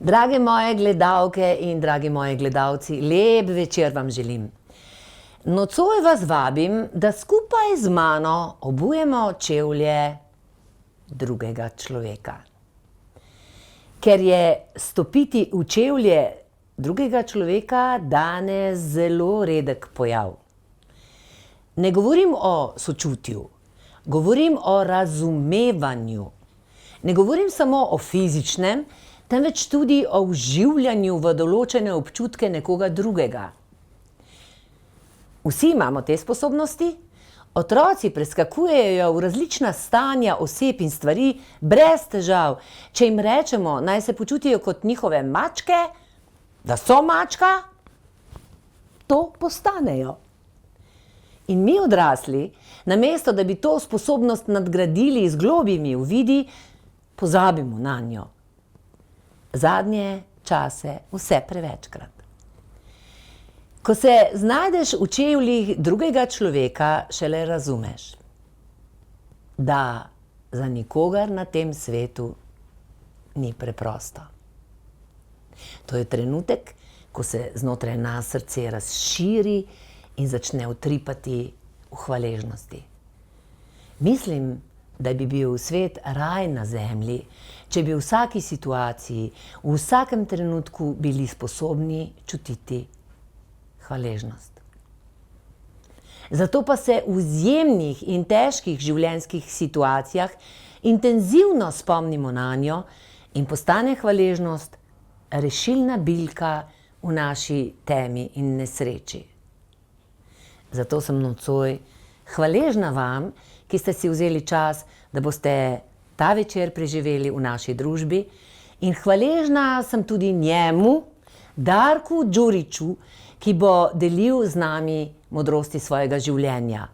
Drage moje gledalke in dragi moji gledalci, lep večer vam želim. Nocoj vas vabim, da skupaj z mano obujemo čevlje drugega človeka. Ker je stopiti v čevlje drugega človeka danes zelo redek pojav. Ne govorim o sočutju, govorim o razumevanju. Ne govorim samo o fizičnem, temveč tudi o vživljanju v določene občutke nekoga drugega. Vsi imamo te sposobnosti. Otroci preskakujejo v različna stanja oseb in stvari brez težav. Če jim rečemo, naj se počutijo kot njihove mačke, da so mačka, to postanejo. In mi odrasli, namesto da bi to sposobnost nadgradili z globljimi uvidi, pozabimo nanjo. Zadnje čase vse prevečkrat. Ko se znajdeš v čevljih drugega človeka, šele razumeš, da za nikogar na tem svetu ni preprosto. To je trenutek, ko se znotraj nas srce razširi in začne utripati v hvaležnosti. Mislim, da bi bil svet raj na zemlji, če bi v vsaki situaciji, v vsakem trenutku bili sposobni čutiti hvaležnost. Zato pa se v izjemnih in težkih življenjskih situacijah intenzivno spomnimo nanjo in postane hvaležnost rešilna bilka v naši temi in nesreči. Zato sem nocoj hvaležna vam, ki ste si vzeli čas, da boste ta večer preživeli v naši družbi, in hvaležna sem tudi njemu, Darku Đuriću, ki bo delil z nami modrosti svojega življenja.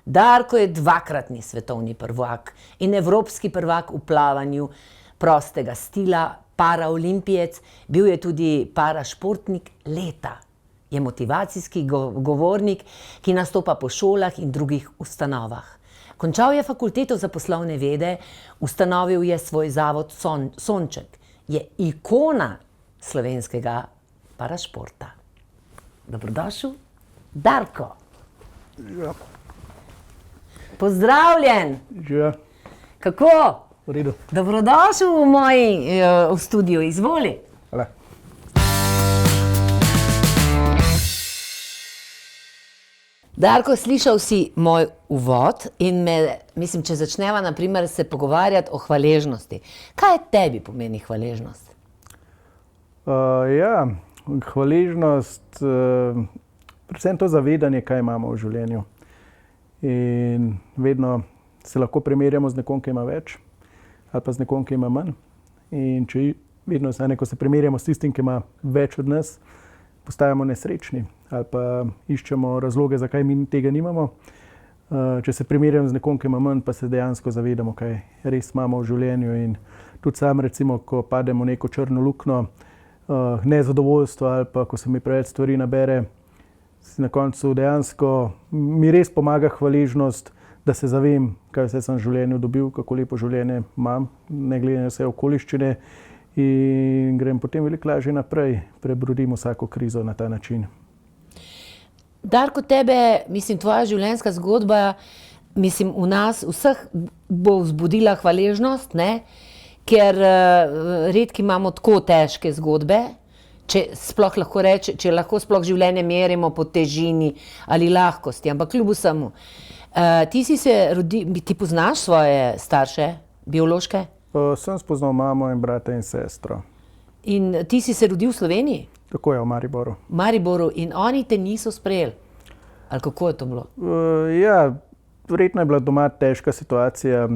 Darko je dvakratni svetovni prvak in evropski prvak v plavanju prostega stila, paraolimpijec, bil je tudi parašportnik leta. Je motivacijski govornik, ki nastopa po šolah in drugih ustanovah. Končal je fakulteto za poslovne vede, ustanovil je svoj zavod Sonček. Je ikona slovenskega parašporta. Dobrodošel, Darko. Ja. Pozdravljen. Ja. Kako? V redu. Dobrodošel v studiu, izvoli. Hvala. Darko, slišal si moj uvod in mislim, če začneva na primer se pogovarjati o hvaležnosti. Kaj tebi pomeni hvaležnost? Hvaležnost, predvsem to zavedanje, kaj imamo v življenju. In vedno se lahko primerjamo z nekom, ki ima več, ali pa z nekom, ki ima manj. In vedno ko se primerjamo s tistim, ki ima več od nas, postajamo nesrečni ali pa iščemo razloge, zakaj mi tega nimamo. Če se primerjam z nekom, ki ima manj, pa se dejansko zavedamo, kaj res imamo v življenju. In tudi sam, recimo, ko pademo v neko črno luknjo, nezadovoljstvo ali pa ko se mi preveč stvari nabere, na koncu dejansko mi res pomaga hvaležnost, da se zavem, kaj vse sem v življenju dobil, kako lepo življenje imam, ne glede na vse okoliščine, in grem potem veliko lažje naprej, prebrodim vsako krizo na ta način. Darko, tebe, tvoja življenjska zgodba, v nas vseh bo vzbudila hvaležnost, ne? Ker redki imamo tako težke zgodbe, če lahko sploh življenje merimo po težini ali lahkosti, ampak kljub vsemu. Ti poznaš svoje starše, biološke? Sem spoznal mamo in brata in sestro. In ti si se rodil v Sloveniji? Tako je, v Mariboru. V Mariboru, in oni te niso sprejeli? Ali kako je to bilo? Verjetno je bila doma težka situacija,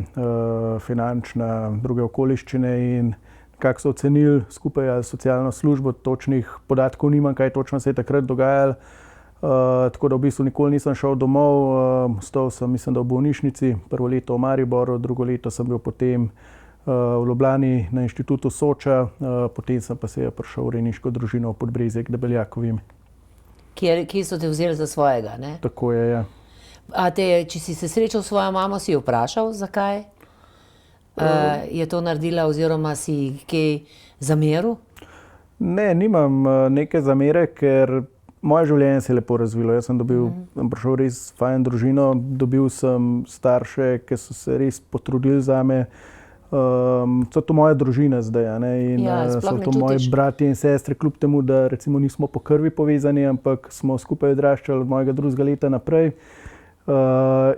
finančna, druge okoliščine, in kako so ocenili skupaj s socialno službo, točnih podatkov nimam, kaj točno se je takrat dogajalo. Tako da v bistvu nikoli nisem šel domov, ostal sem, mislim, da v bolnišnici, prvo leto v Mariboru, drugo leto sem bil potem v Ljubljani na inštitutu Soča, potem sem pa prišel v rejniško družino v Podbrezje k Debeljakovim. Kje so te vzeli za svojega, ne? Tako je, ja. Če si se srečal s svojo mamo, si jo vprašal, zakaj je to naredila, oziroma si kaj zameril? Ne, nimam neke zamere, ker moje življenje se je lepo razvilo. Jaz sem prišel res fajn družino, dobil sem starše, ki so se res potrudili zame. So to moja družina zdaj, a ne, in so to moji bratje in sestre, kljub temu, da recimo nismo po krvi povezani, ampak smo skupaj odraščali od mojega 2. leta naprej.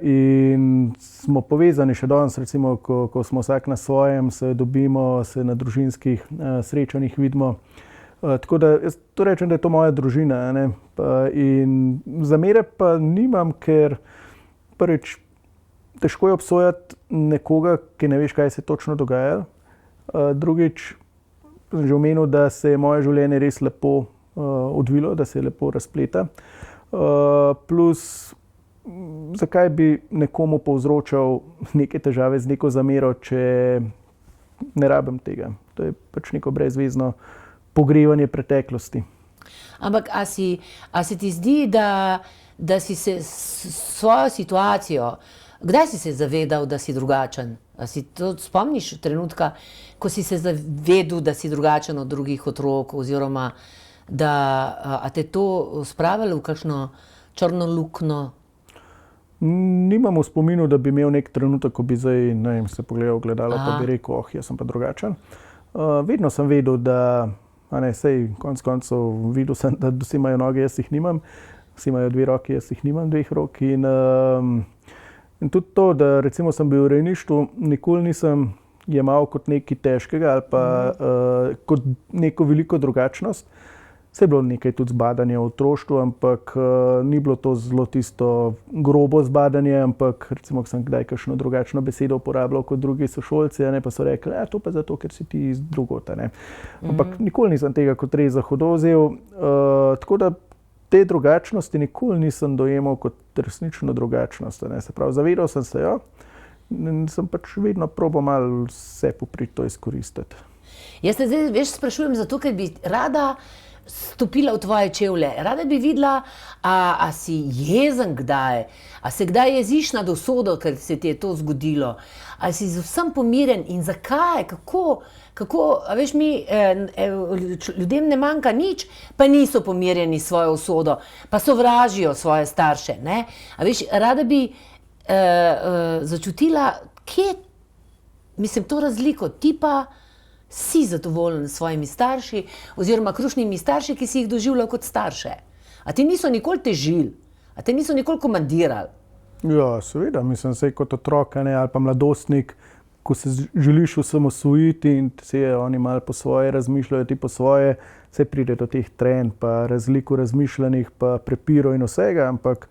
In smo povezani še danes, recimo, ko smo vsak na svojem, se dobimo, se na družinskih srečanjih vidimo. Tako da jaz to rečem, da je to moja družina, a ne. In zamere pa nimam, ker prvič težko je obsojati nekoga, ki ne veš, kaj se je točno dogajalo. Drugič, sem že omenil, da se je moje življenje res lepo odvilo, da se je lepo razpleta. Plus, zakaj bi nekomu povzročal neke težave z neko zamero, če ne rabim tega. To je pač neko brezvezno pogrevanje preteklosti. Ampak a se ti zdi, da si se svojo situacijo, kdaj si se zavedal, da si drugačen? A si to spomniš trenutka, ko si se zavedel, da si drugačen od drugih otrok, oziroma a te to spravilo v kakšno črno luknjo? Nimam v spominu, da bi imel nek trenutek, ko bi zdaj, ne vem, se pogledal v ogledalo, pa bi rekel, jaz sem pa drugačen. Vedno sem vedel, da, sej konec koncev videl sem, da vsi imajo noge, jaz jih nimam. Vsi imajo 2 roki, jaz jih nimam 2 rok. In tudi to, da recimo sem bil v rejništvu, nikoli nisem jemal kot nekaj težkega ali pa kot neko veliko drugačnost. Saj je bilo nekaj tudi zbadanja v otroštvu, ampak ni bilo to zelo tisto grobo zbadanje, ampak recimo, ko sem kdaj kakšno drugačno besedo uporabljal kot drugi sošolci, pa so rekli, to pa zato, ker si ti iz drugota. Ampak nikoli nisem tega kot res za hudo vzel. Tako da te drugačnosti nikoli nisem dojemal kot resnično drugačnost. Se pravi, zavedal sem se jo in sem pač vedno probal malo vse popriti to izkoristiti. Jaz te zdaj veš sprašujem zato, ker bi rada stopila v tvoje čevlje. Rada bi videla, a si jezen kdaj, a se kdaj jeziš nad usodo, ker se ti je to zgodilo, a si z vsem pomiren in zakaj, kako, a veš, ljudem ne manjka nič, pa niso pomirjeni s svojo usodo, pa sovražijo svoje starše, ne? A veš, rada bi začutila, kje, mislim, to razliko, ti pa si zadovoljen s svojimi starši oziroma krušnimi starši, ki si jih doživljal kot starše. A ti niso nikoli težili? A te niso nikoli komandirali? Ja, seveda, mislim, sej kot otrok, ali pa mladostnik, ko se želiš osamosvojiti in se oni malo po svoje razmišljajo, ti po svoje, se pride do teh trenj, pa razlik v razmišljanjih, pa prepirov in vsega, ampak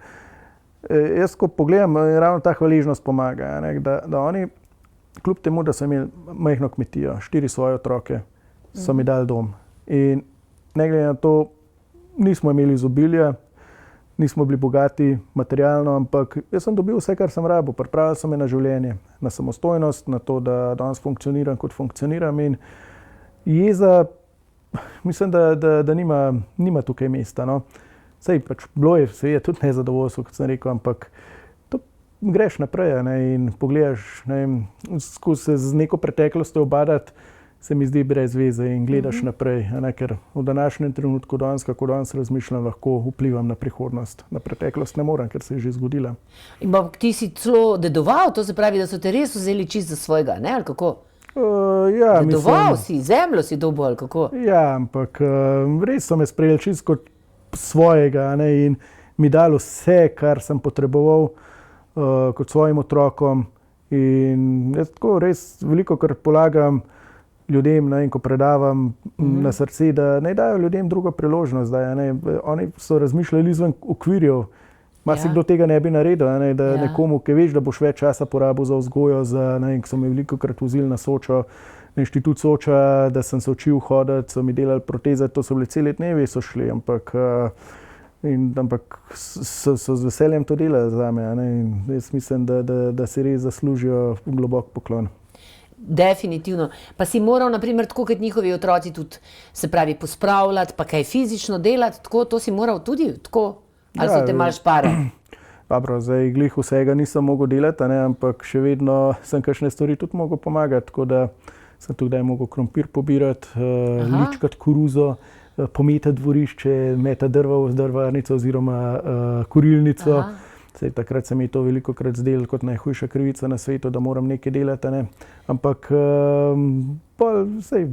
jaz, ko pogledam, ravno ta hvaležnost pomaga, da oni, kljub temu, da so imeli majhno kmetijo, 4 svoje otroke, so mi dali dom. In ne glede na to, nismo imeli izobilja, nismo bili bogati materialno, ampak jaz sem dobil vse, kar sem rabil. Pripravili so me na življenje, na samostojnost, na to, da danes funkcioniram, kot funkcioniram. In jeza, mislim, da nima tukaj mesta. No. Sej pač bilo je, se je tudi nezadovoljstvo, kot sem rekel, ampak greš naprej in pogledaš, skozi se z neko preteklostjo obadati, se mi zdi brez veze in gledaš naprej, ker v današnjem trenutku, kako danes razmišljam, lahko vplivam na prihodnost. Na preteklost ne morem, ker se je že zgodila. In ti si celo dedoval, to se pravi, da so te res vzeli čisto za svojega, ne, ali kako? Ja, dedoval si, zemljo si dobil, ali kako? Ja, ampak res so me sprejeli čisto kot svojega in mi dali vse, kar sem potreboval, kot svojim otrokom. In jaz tako res veliko kar polagam ljudem, ko predavam na srce, da naj dajo ljudem drugo priložnost. Zdaj, oni so razmišljali izven okvirjev. Marsikdo tega ne bi naredil, da nekomu, ki veš, da boš več časa porabil za vzgojo, ko so me velikokrat vozili na Sočo, na inštitut Soča, da sem se učil hoditi, so mi delali proteze, to so bili celi dnevi, so šli, ampak so z veseljem to delali zame. In jaz mislim, da si res zaslužijo globok poklon. Definitivno. Pa si moral, naprimer, tako kot njihovi otroci, tudi se pravi pospravljati, pa kaj fizično delati, tako, to si moral tudi tako? Ali so te malo špare? Dobro, zdaj glih vsega nisem mogel delati, ampak še vedno sem kakšne stvari tudi mogel pomagati, tako da sem tudi kdaj mogel krompir pobirati, ličkati koruzo, pometati dvorišče, metati drva v drvarnico oziroma kurilnico. Takrat se mi je to velikokrat zdelo kot najhujša krivica na svetu, da moram nekaj delati, ne? Ampak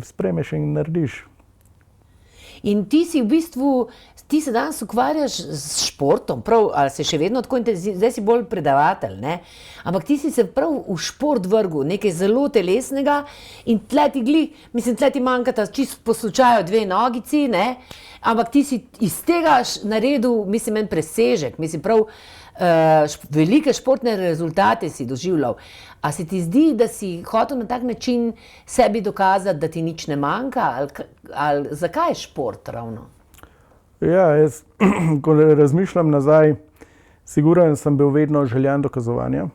sprejmeš in narediš. In ti si v bistvu, ti se danes ukvarjaš s športom, prav, ali se še vedno tako intenzivno, zdaj si bolj predavatelj, ne? Ampak ti si se prav v šport vrgel, nekaj zelo telesnega in tle ti manjkata čisto po slučaju 2 nogici, ne? Ampak ti si iz tega naredil, mislim, en presežek, mislim, prav velike športne rezultate si doživljal. A se ti zdi, da si hotel na tak način sebi dokazati, da ti nič ne manjka? Ali zakaj je šport ravno? Ja, jaz, ko razmišljam nazaj, sigurno sem bil vedno željan dokazovanja.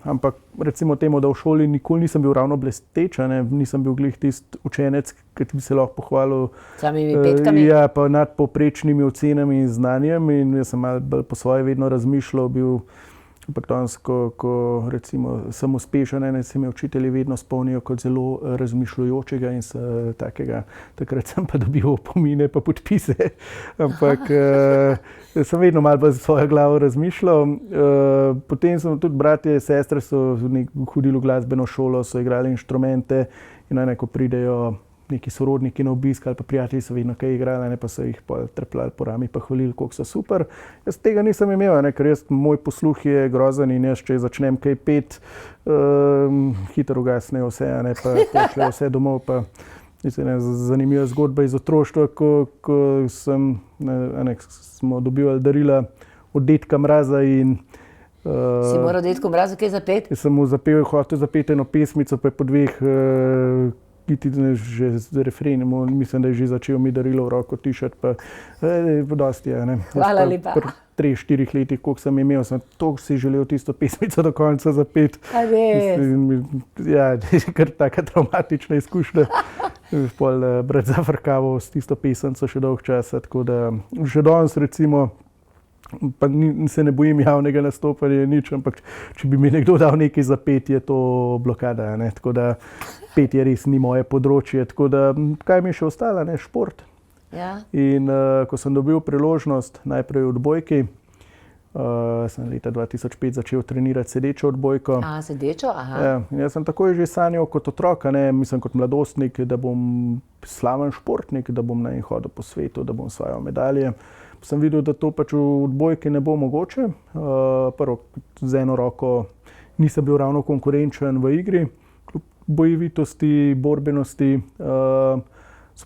Ampak recimo temu, da v šoli nikoli nisem bil ravno blesteč, nisem bil glih tisti učenec, ki bi se lahko pohvalil samimi petkami. Ja, pa nad povprečnimi ocenami in znanjem, in jaz sem malo bolj po svoje vedno razmišljal, ampak danes, ko recimo sem uspešen, se me učitelji vedno spomnijo kot zelo razmišljujočega in takega. Takrat sem pa dobil opomine pa podpise, ampak sem vedno malo bolj za svojo glavo razmišljal. Potem sem tudi bratje, sestre so hodili v glasbeno šolo, so igrali inštrumente in ko pridejo neki sorodniki na obisk ali pa prijatelji so vedno kaj igrali, pa so jih trepljali po rami pa hvalili, koliko so super. Jaz tega nisem imel, ker moj posluh je grozen in jaz, če začnem kaj peti, hitro ugasne vse, pa pošlje vse domov. Pa zanimiva zgodba iz otroštva, ko smo dobivali darila od dedka Mraza in si moral dedku Mrazu kaj zapeti? Jaz sem mu hotel zapeti eno pesmico, pa je po 2 že z refrenom, mislim, da je že začel mi darilo v roko tišati, pa dosti je. Hvala lepa. Pri 3-4 letih, koliko sem imel, sem toliko si želel tisto pesmico do konca zapeti. A res? Ja, kar taka traumatična izkušnja. Pol brat zafrkaval s tisto pesemco še dolgo časa, tako da že danes recimo, pa se ne bojim javnega nastopanja, nič, ampak če bi mi nekdo dal nekaj za peti, je to blokada, tako da petje res ni moje področje, tako da kaj mi je še ostalo, šport. Ja. In ko sem dobil priložnost najprej v odbojki, sem leta 2005 začel trenirati sedečo odbojko. Sedečo, aha. Ja, jaz sem takoj že sanjal kot otrok, mislim kot mladostnik, da bom slaven športnik, da bom hodil po svetu, da bom osvajal medalje. Sem videl, da to pač v odbojki ne bo mogoče. Prvo, z eno roko nisem bil ravno konkurenčen v igri, kljub bojevitosti, borbenosti.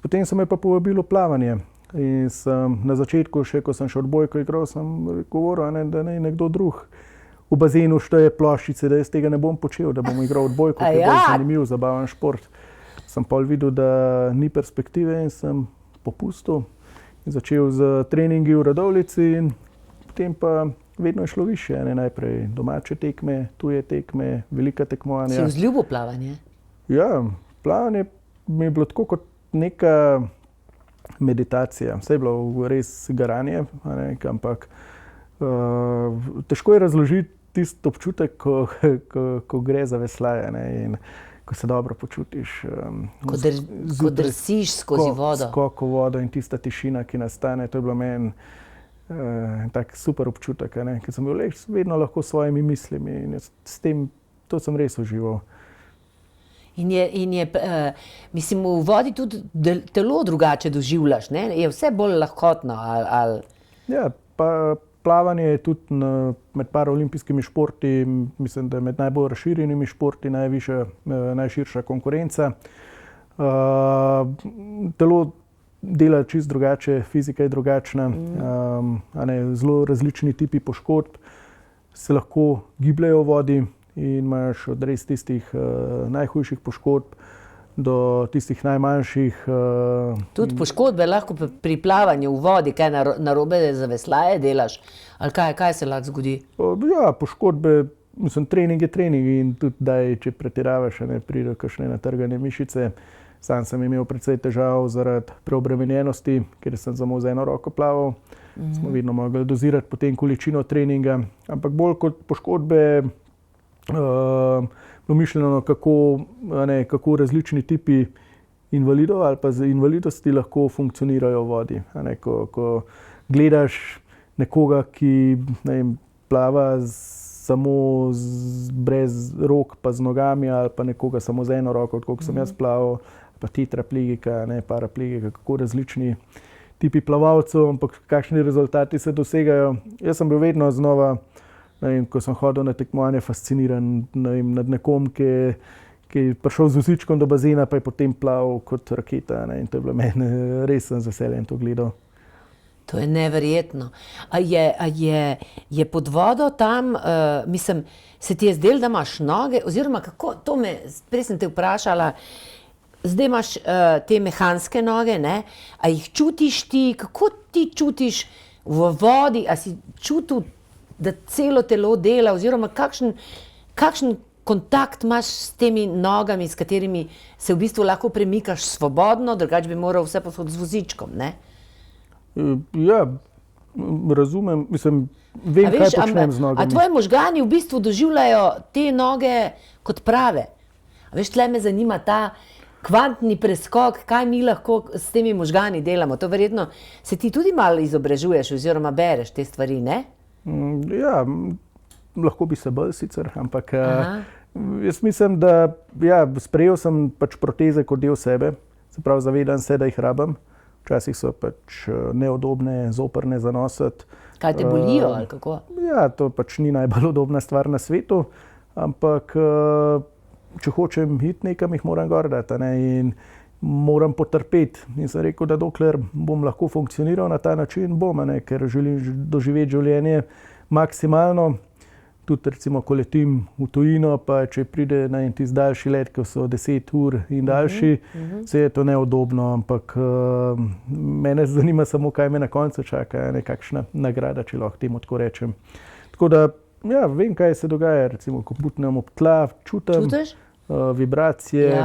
Potem so me pa povabili v plavanje. In sem na začetku, še ko sem še odbojko igral, sem govoril, da naj nekdo drug v bazenu šteje ploščice, da jaz tega ne bom počel, da bom igral odbojko, ker je bolj zanimiv, zabaven šport. Sem pol videl, da ni perspektive in sem popustil. Začel z treningi v Radovljici in potem pa vedno je šlo više. Najprej domače tekme, tuje tekme, velika tekmovanja. Si vzljubil plavanje? Ja, plavanje mi je bilo tako kot neka meditacija. Vse je bilo res garanje, ampak težko je razložiti tisti občutek, ko gre za veslaje in ko se dobro počutiš. Ko drsiš skozi vodo. Skok v vodo in tista tišina, ki nastane, to je bilo meni tak super občutek, ker sem bil vedno lahko s svojimi mislimi in s tem, to sem res užival. In je, mislim, v vodi tudi telo drugače doživljaš, ne? Je vse bolj lahkotno ali? Ja, pa plavanje je tudi med paraolimpijskimi športi, mislim, da je med najbolj razširjenimi športi najširša konkurenca. Telo dela čisto drugače, fizika je drugačna, zelo različni tipi poškodb se lahko gibljejo v vodi in imaš od res tistih najhujših poškodb do tistih najmanjših. Tudi poškodbe lahko pri plavanju v vodi, kaj narobe za veslaje delaš? Ali kaj se lahko zgodi? Ja, poškodbe, mislim, trening je trening in tudi, če pretiravaš, pride kakšne natrgane mišice. Sam sem imel precej težav zaradi preobremenjenosti, ker sem samo z eno roko plaval. Smo vedno mogli dozirati potem količino treninga, ampak bolj kot poškodbe, domišljeno, kako različni tipi invalidov ali pa z invalidosti lahko funkcionirajo v vodi. Ko gledaš nekoga, ki plava samo brez rok pa z nogami ali pa nekoga samo z eno roko, kot sem jaz plaval, pa tetraplegika, paraplegika, kako različni tipi plavalcev, ampak kakšni rezultati se dosegajo. Jaz sem bil vedno znova, ko sem hodil na tekmovanje, fasciniran nad nekom, ki je prišel z vozičkom do bazena, pa je potem plaval kot raketa. In to je bilo meni, res sem z veseljem to gledal. To je neverjetno. A je pod vodo tam, se ti je zdelo, da imaš noge, oziroma kako, prej sem te vprašala, zdaj imaš te mehanske noge, ne? A jih čutiš ti, kako ti čutiš v vodi, a si čutil, da celo telo dela, oziroma kakšen kontakt imaš s temi nogami, s katerimi se v bistvu lahko premikaš svobodno, drugače bi moral vse posod z vozičkom, ne? Ja, razumem, vem, kaj počnem z nogami. A tvoji možgani v bistvu doživljajo te noge kot prave? A veš, tle me zanima ta kvantni preskok, kaj mi lahko s temi možgani delamo. To verjetno se ti tudi malo izobražuješ oziroma bereš te stvari, ne? Ja, lahko bi se bolj sicer, ampak jaz mislim, da sprejel sem pač proteze kot del sebe, se pravi, zavedam se, da jih rabim. Včasih so pač neudobne, zoprne za nositi. Kaj te bolijo ali kako? Ja, to pač ni najbolj udobna stvar na svetu, ampak če hočem iti nekam, jih moram gor dati, in moram potrpeti. In sem rekel, da dokler bom lahko funkcioniral na ta način, bom, ker želim doživeti življenje maksimalno. Tudi recimo, ko letim v tujino, pa če pride na en tisti daljši let, ko so 10 ur in daljši, se je to neudobno, ampak mene zanima samo, kaj me na koncu čaka, kakšna nagrada, če lahko temu tako rečem. Tako da, ja, vem, kaj se dogaja, recimo, ko butnem ob tla, čutim vibracije,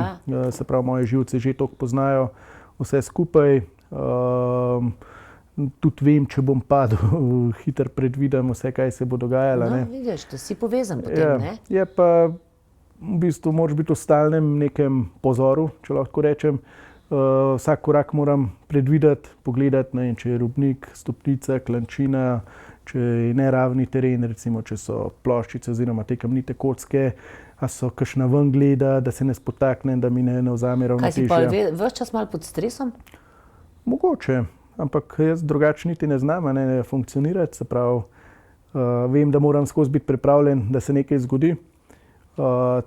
se pravi, moje živce že toliko poznajo vse skupaj. Tudi vem, če bom padel, hitro predvidem vse, kaj se bo dogajalo. No, vidiš, da si povezan potem, ne? Je pa, v bistvu, moraš biti v stalnem nekem pozoru, če lahko rečem. Vsak korak moram predvideti, pogledati, če je robnik, stopnica, klančina, če je neravni teren, recimo, če so ploščice oziroma te kamnite kocke, a so kakšna ven gleda, da se ne spotaknem, da mi ne vzame ravnotežja. Kaj si pa ves čas malo pod stresom? Mogoče. Ampak jaz drugače niti ne znam funkcionirati, se pravi, vem, da moram skozi biti pripravljen, da se nekaj zgodi,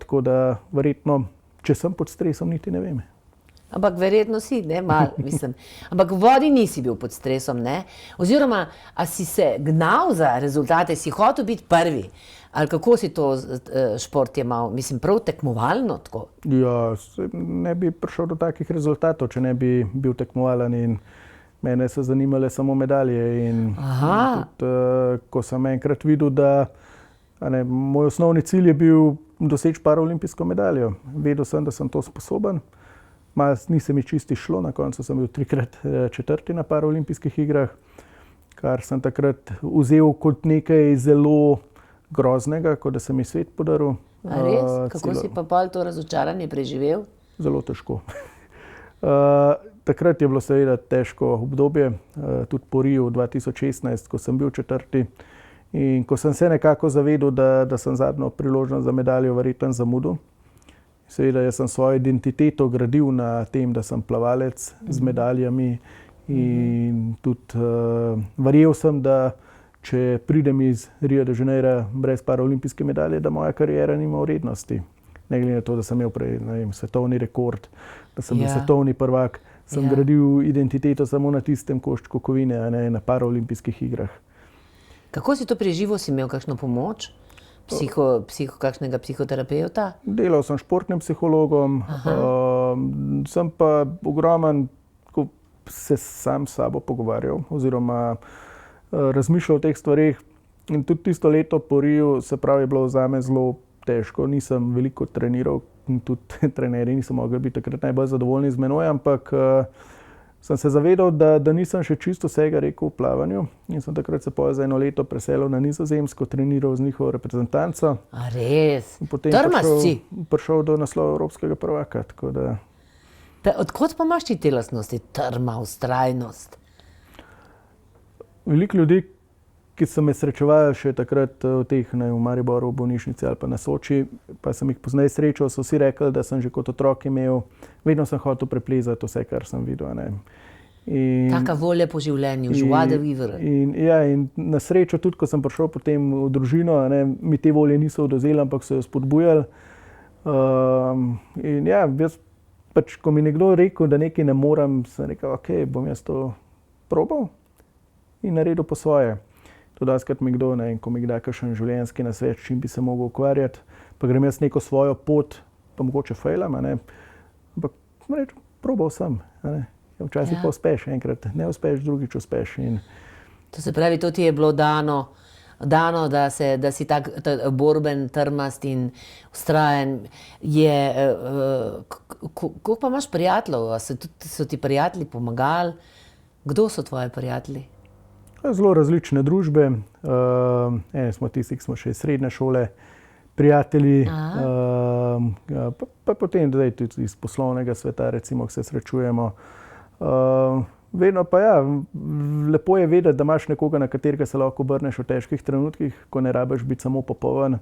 tako da verjetno, če sem pod stresom, niti ne vem. Ampak verjetno si, ne, malo, mislim. Ampak v vodi nisi bil pod stresom, ne? Oziroma, a si se gnal za rezultate, si hotel biti prvi? Ali kako si to šport jemal? Mislim, prav tekmovalno tako? Ja, ne bi prišel do takih rezultatov, če ne bi bil tekmovalen, in mene so zanimale samo medalje. In tudi, ko sem enkrat videl, da moj osnovni cilj je bil doseči paraolimpijsko medaljo. Vedel sem, da sem to sposoben. Ni se mi čisto šlo, na koncu sem bil 3-krat četrti na paraolimpijskih igrah, kar sem takrat vzel kot nekaj zelo groznega, kot da sem mi svet podaril. A res? Kako si pa pol to razočaranje preživel? Zelo težko. Takrat je bilo seveda težko obdobje, tudi po Riu 2016, ko sem bil četrti. In ko sem se nekako zavedel, da sem zadnjo priložnost za medaljo verjetno zamudil. Seveda jaz sem svojo identiteto gradil na tem, da sem plavalec z medaljami, in tudi verjel sem, da če pridem iz Ria de Janeira brez paraolimpijske medalje, da moja kariera nima vrednosti. Ne glede na to, da sem imel prej svetovni rekord, da sem bil svetovni prvak, sem gradil identiteto samo na tistem koščku kovine, na paraolimpijskih igrah. Kako si to preživel? Si imel kakšno pomoč? Kakšnega psihoterapeuta? Delal sem športnim psihologom, sem pa ogromen, ko se sam s sabo pogovarjal oziroma razmišljal o teh stvareh. In tudi tisto leto po Riu, se pravi, je bilo zame zelo težko. Nisem veliko treniral in tudi trenerji niso mogli biti takrat najbolj zadovoljni z menoj, ampak sem se zavedal, da nisem še čisto vsega rekel v plavanju in sem takrat se za 1 leto preselil na Nizozemsko, treniral z njihovo reprezentanco. A res? In potem Trmast si? prišel do naslova evropskega prvaka. Tako da Odkot pa imaš ti te lastnosti? Trma, vztrajnost. veliko ljudi, ki so me srečevali še takrat v teh, v Mariboru, v bolnišnici ali pa na Soči, pa sem jih pozneje srečal, so vsi rekli, da sem že kot otrok imel, vedno sem hotel preplezati vse, kar sem videl. Taka volja po življenju, joie de vivre. In na srečo, tudi ko sem prišel potem v družino, mi te volje niso odvzeli, ampak so jo spodbujali. Jaz pač, ko mi nekdo rekel, da nekaj ne morem, sem rekel, ok, bom jaz to probal in naredil po svoje. To dostikrat mi kdo, ko mi da kakšen življenjski nasvet, s čim bi se mogel ukvarjati, pa grem jaz neko svojo pot, pa mogoče failam, ampak reč, probal sem. Včasih pa uspeš, enkrat ne uspeš, drugič uspeš. To se pravi, to ti je bilo dano, da si tak borben, trmast in vztrajen. Koliko pa imaš prijateljev? So ti prijatelji pomagali? Kdo so tvoji prijatelji? Zelo različne družbe. Eni smo tisti, ki smo še iz srednje šole, prijatelji, pa potem tudi iz poslovnega sveta, recimo, ko se srečujemo. Vedno pa lepo je vedeti, da imaš nekoga, na katerega se lahko obrneš v težkih trenutkih, ko ne rabiš biti samo popoln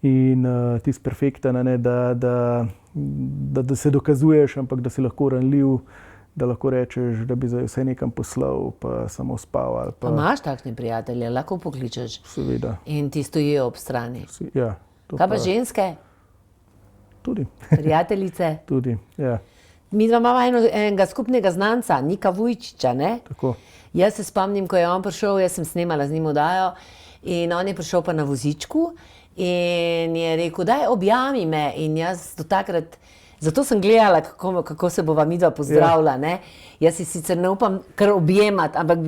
in tisti perfekten, da se dokazuješ, ampak da si lahko ranljiv, da lahko rečeš, da bi vse nekam poslal, pa samo spal. Pa imaš takšne prijatelje, lahko pokličeš. Seveda. In ti stojijo ob strani. Ja. Kaj pa ženske? Tudi. Prijateljice? Tudi, ja. Mi dva imamo enega skupnega znanca, Nika Vujčiča, ne? Tako. Jaz se spomnim, ko je on prišel, jaz sem snemala z njim oddajo in on je prišel pa na vozičku in je rekel, daj objami me in jaz do takrat, zato sem gledala, kako se bova midva pozdravila, ne? Jaz si sicer ne upam kar objemati, ampak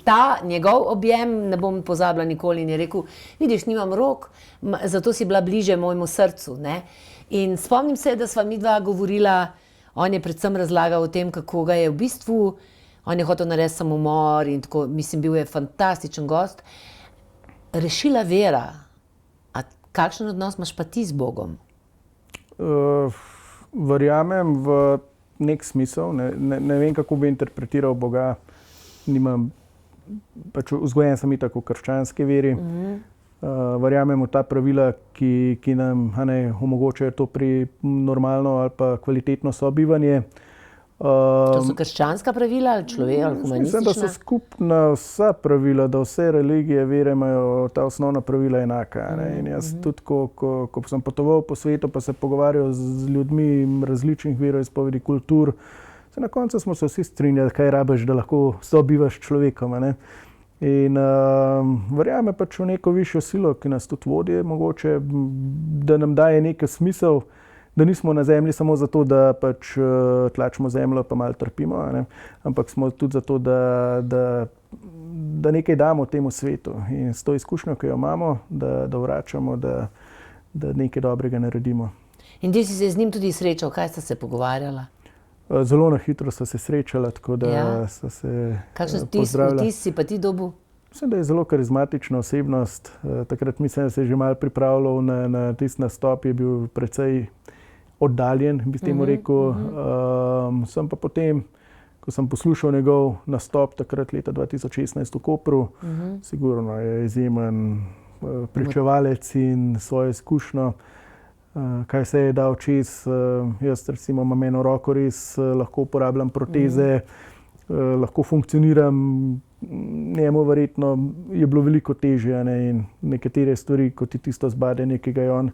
ta njegov objem ne bom pozabila nikoli in je rekel, vidiš, nimam rok, zato si bila bliže mojemu srcu, ne? In spomnim se, da sva midva govorila, on je predvsem razlagal o tem, kako ga je v bistvu, on je hotel narediti samomor in tako, mislim, bil je fantastičen gost, rešila vera. A kakšen odnos imaš pa ti z Bogom? Verjamem v nek smisel, ne vem, kako bi interpretiral Boga, pač vzgojen sem itak v krščanski veri. Verjamem v ta pravila, ki nam omogočajo to pri normalno ali pa kvalitetno sobivanje. To so krščanska pravila ali humanistična? Mislim, da so skupna vsa pravila, da vse religije, vere imajo ta osnovna pravila enaka. In jaz tudi, ko sem potoval po svetu, pa se pogovarjal z ljudmi različnih veroizpovedi, kultur, na koncu smo se vsi strinjali, kaj rabiš, da lahko sobivaš s človekom. In verjame pač v neko višjo silo, ki nas tudi vodi, mogoče, da nam daje nekaj smisel, da nismo na zemlji samo zato, da pač tlačimo zemljo pa malo trpimo, ampak smo tudi zato, da nekaj damo temu svetu. In s to izkušnjo, ki jo imamo, da vračamo, da nekaj dobrega naredimo. In ti si se z njim tudi srečal, kaj sta se pogovarjala? Zelo na hitro so se srečala, tako da so se pozdravila. Kakšen vtis si pa ti dobil? Mislim, da je zelo karizmatična osebnost. Takrat mislim, da se je že malo pripravljal na tisti nastop, je bil precej oddaljen, bi temu rekel. Sem pa potem, ko sem poslušal njegov nastop takrat leta 2016 v Kopru, sigurno je izjemen pričevalec in svojo izkušnjo, kaj se je dal čez. Jaz recimo imam eno roko, res lahko uporabljam proteze, lahko funkcioniram, njemu verjetno je bilo veliko težje in nekatere stvari, kot je tisto zbadanje, ki ga je on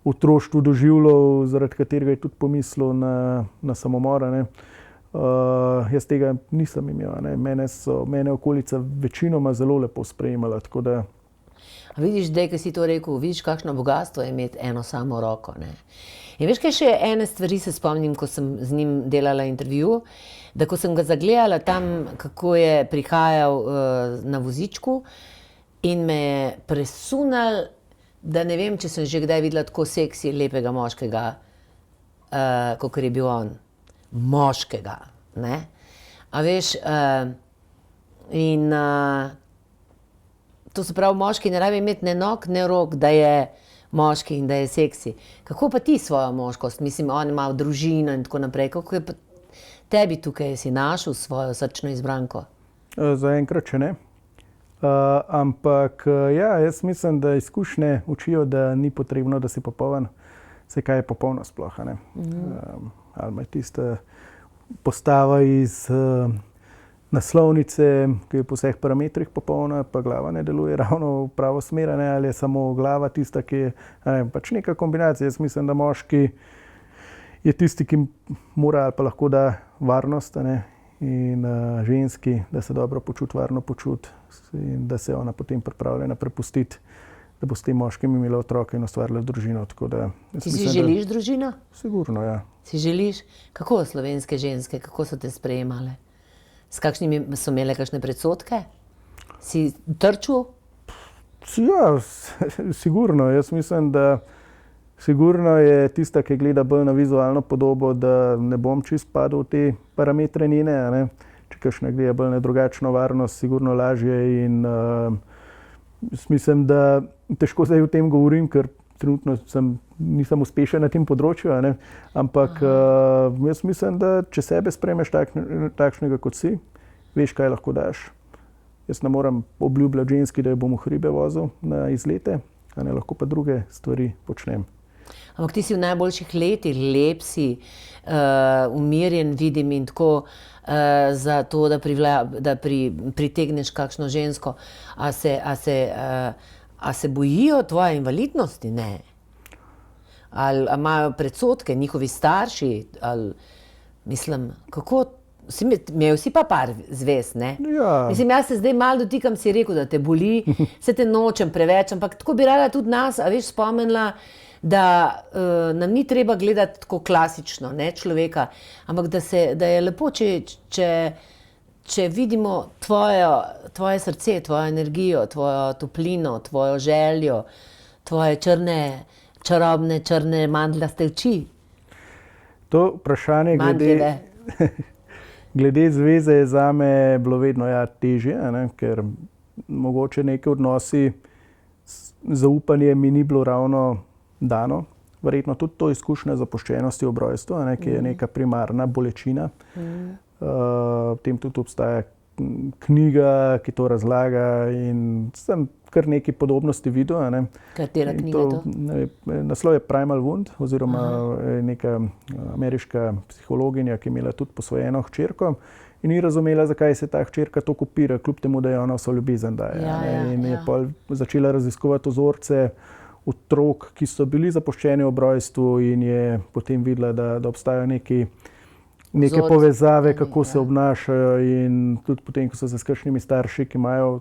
v otroštvu doživljal, zaradi katerega je tudi pomislil na samomor. Jaz tega nisem imel. Mene okolica večinoma zelo lepo sprejemala, tako da. A vidiš, zdaj, ko si to rekel, vidiš, kakšno bogatstvo je imeti eno samo roko, ne? In veš, kaj še ene stvari se spomnim, ko sem z njim delala intervju, da ko sem ga zagledala tam, kako je prihajal na vozičku in me je presunal, da ne vem, če sem že kdaj videla tako seksi lepega moškega, kakor je bil on. Moškega, ne? A veš, to se pravi, moški ne rabi imeti ne nog, ne rok, da je moški in da je seksi. Kako pa ti svojo moškost? Mislim, on ima družino in tako naprej. Kako je pa tebi tukaj, si našel svojo srčno izbranko? Zaenkrat še ne. Ampak ja, jaz mislim, da izkušnje učijo, da ni potrebno, da si popoln. Vse kaj je popolno sploh. Ali ima tista postava iz naslovnice, ki je po vseh parametrih popolna, pa glava ne deluje ravno v pravo smer, ali je samo glava tista, ki je pač neka kombinacija. Jaz mislim, da moški je tisti, ki mora ali pa lahko da varnost, in ženski, da se dobro počuti, varno počuti in da se ona potem pripravljena prepustiti, da bo s tem moškim imela otroke in ustvarila družino. Ti si želiš družino? Sigurno, ja. Si želiš? Kako slovenske ženske, kako so te sprejemale? S kakšnimi so imele kakšne predsodke? Si trčil? Ja, sigurno. Jaz mislim, da sigurno je tista, ki gleda bolj na vizualno podobo, da ne bom čist padel v te parametre njene. Če kakšna gleda bolj na drugačno varnost, sigurno lažje. In mislim, da težko zdaj o tem govorim, ker trenutno nisem uspešen na tem področju. Ampak jaz mislim, da če sebe sprejmeš takšnega, kot si, veš, kaj lahko daš. Jaz ne morem obljubljati ženski, da jo bom v hribe vozil na izlete, lahko pa druge stvari počnem. Ampak ti si v najboljših letih, lep si, umirjen vidim in tako za to, da pritegneš kakšno žensko. A se bojijo tvoje invalidnosti? Ne. Ali imajo predsodke njihovi starši? Mislim, kako... Imel si pa par zvez, ne? Ja. Mislim, jaz se zdaj malo dotikam, si rekel, da te boli, se te nočem preveč, ampak tako bi rada tudi nas, spomnila, da nam ni treba gledati tako klasično, ne, človeka, ampak da je lepo, če vidimo tvoje srce, tvojo energijo, tvojo toplino, tvojo željo, tvoje čarobne, črne mandljaste oči. To vprašanje glede zveze je zame bilo vedno težje, ker mogoče neki odnosi, zaupanje mi ni bilo ravno dano. Verjetno tudi to izkušnja zapuščenosti ob rojstvu, ki je neka primarna bolečina. Potem tudi obstaja knjiga, ki to razlaga in sem kar nekaj podobnosti videl. Katera knjiga to? Naslov je Primal Wound, oziroma neka ameriška psihologinja, ki je imela tudi posvojeno hčerko in ni razumela, zakaj se ta hčerka to kopira, kljub temu, da je ona vso ljubezen daje. In je pol začela raziskovati vzorce otrok, ki so bili zapuščeni ob rojstvu in je potem videla, da obstajajo neke povezave, kako se obnašajo in tudi potem, ko so se s kakšnimi starši, ki imajo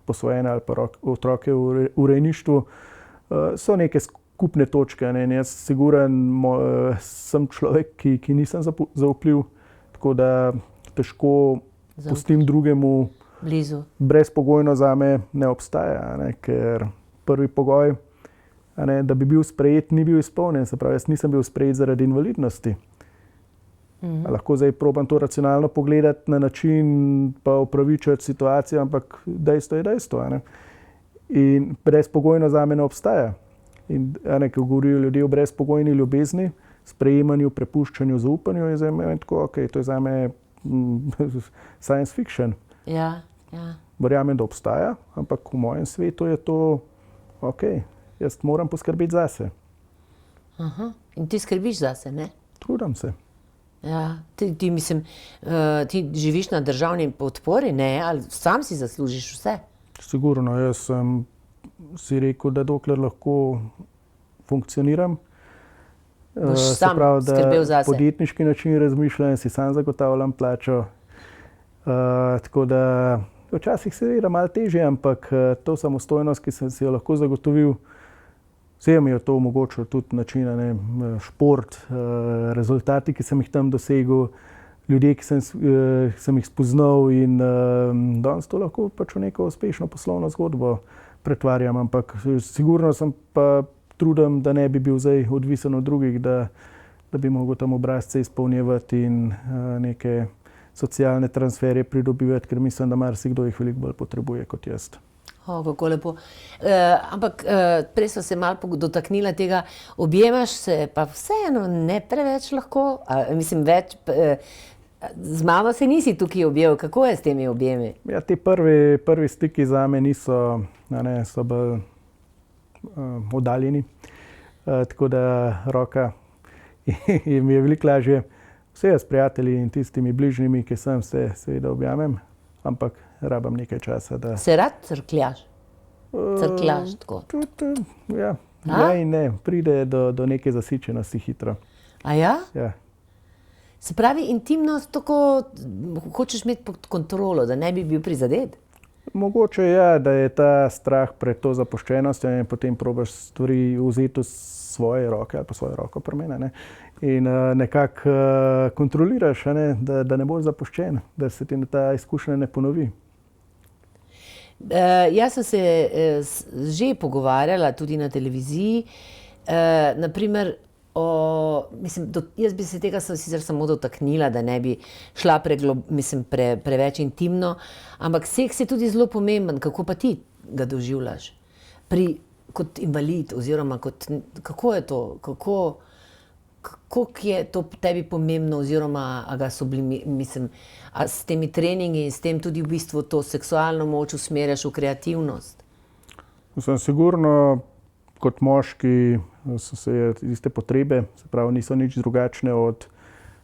posvojene ali pa otroke v rejništvu, so neke skupne točke. In jaz siguren sem človek, ki nisem zaupljiv, tako da težko pustim drugemu blizu. Brezpogojno zame ne obstaja, ker prvi pogoj, da bi bil sprejet, ni bil izpolnjen. Se pravi, jaz nisem bil sprejet zaradi invalidnosti. Lahko zdaj probam to racionalno pogledati na način, pa upravičiti situacijo, ampak dejstvo je dejstvo. In brezpogojno zame ne obstaja. In ko govorijo ljudje o brezpogojni ljubezni, sprejemanju, prepuščanju, zaupanju, je zame tako, to je zame science fiction. Ja. Verjamem, da obstaja, ampak v mojem svetu je to jaz moram poskrbeti zase. In ti skrbiš zase, ne? Trudim se. Ja, ti živiš na državni podpori, ne? Ali sam si zaslužiš vse? Sigurno, jaz sem si rekel, da dokler lahko funkcioniram, se pravi, da podjetniški način razmišljam, si sam zagotavljam plačo. Tako da včasih seveda malo težje, ampak to samostojnost, ki sem si jo lahko zagotovil, vse mi je to omogočilo tudi način, šport, rezultati, ki sem jih tam dosegel, ljudje, ki sem jih spoznal in danes to lahko pač v neko uspešno poslovno zgodbo pretvarjam, ampak sigurno sem pa trudim, da ne bi bil zdaj odvisen od drugih, da bi mogel tam obrazce izpolnjevati in neke socialne transferje pridobivati, ker mislim, da marsikdo jih veliko bolj potrebuje kot jaz. Kako lepo. Ampak prej smo se malo dotaknila tega, objemaš se pa vseeno ne preveč lahko, mislim več, z mamo se nisi tukaj objel, kako je s temi objemi? Ja, ti prvi stiki zame niso, so bolj oddaljeni, tako da roka mi je veliko lažje. Vse s prijatelji in tistimi bližnjimi, ki sem se seveda objamem, ampak rabam nekaj časa, da... Se rad crkljaš? Crkljaš tako? Ja, in ne, pride do neke zasičenosti hitro. A ja? Ja. Se pravi, intimnost tako hočeš imeti pod kontrolo, da ne bi bil prizadet? Mogoče je, da je ta strah pred to zapuščenostjo in potem probaš stvari vzeti v svoje roke ali pa svojo roko premena, in nekako kontroliraš, da ne boš zapuščen, da se ti ta izkušnja ne ponovi. Jaz sem se že pogovarjala tudi na televiziji, naprimer jaz bi se tega sicer samo dotaknila, da ne bi šla preveč intimno, ampak seks je tudi zelo pomemben, kako pa ti ga doživljaš? Kot invalid oziroma kako je to, kako je to tebi pomembno oziroma a s temi treningi in s tem tudi v bistvu to seksualno moč usmerjaš v kreativnost? Sem sigurno kot moški so se iste potrebe, se pravi niso nič drugačne od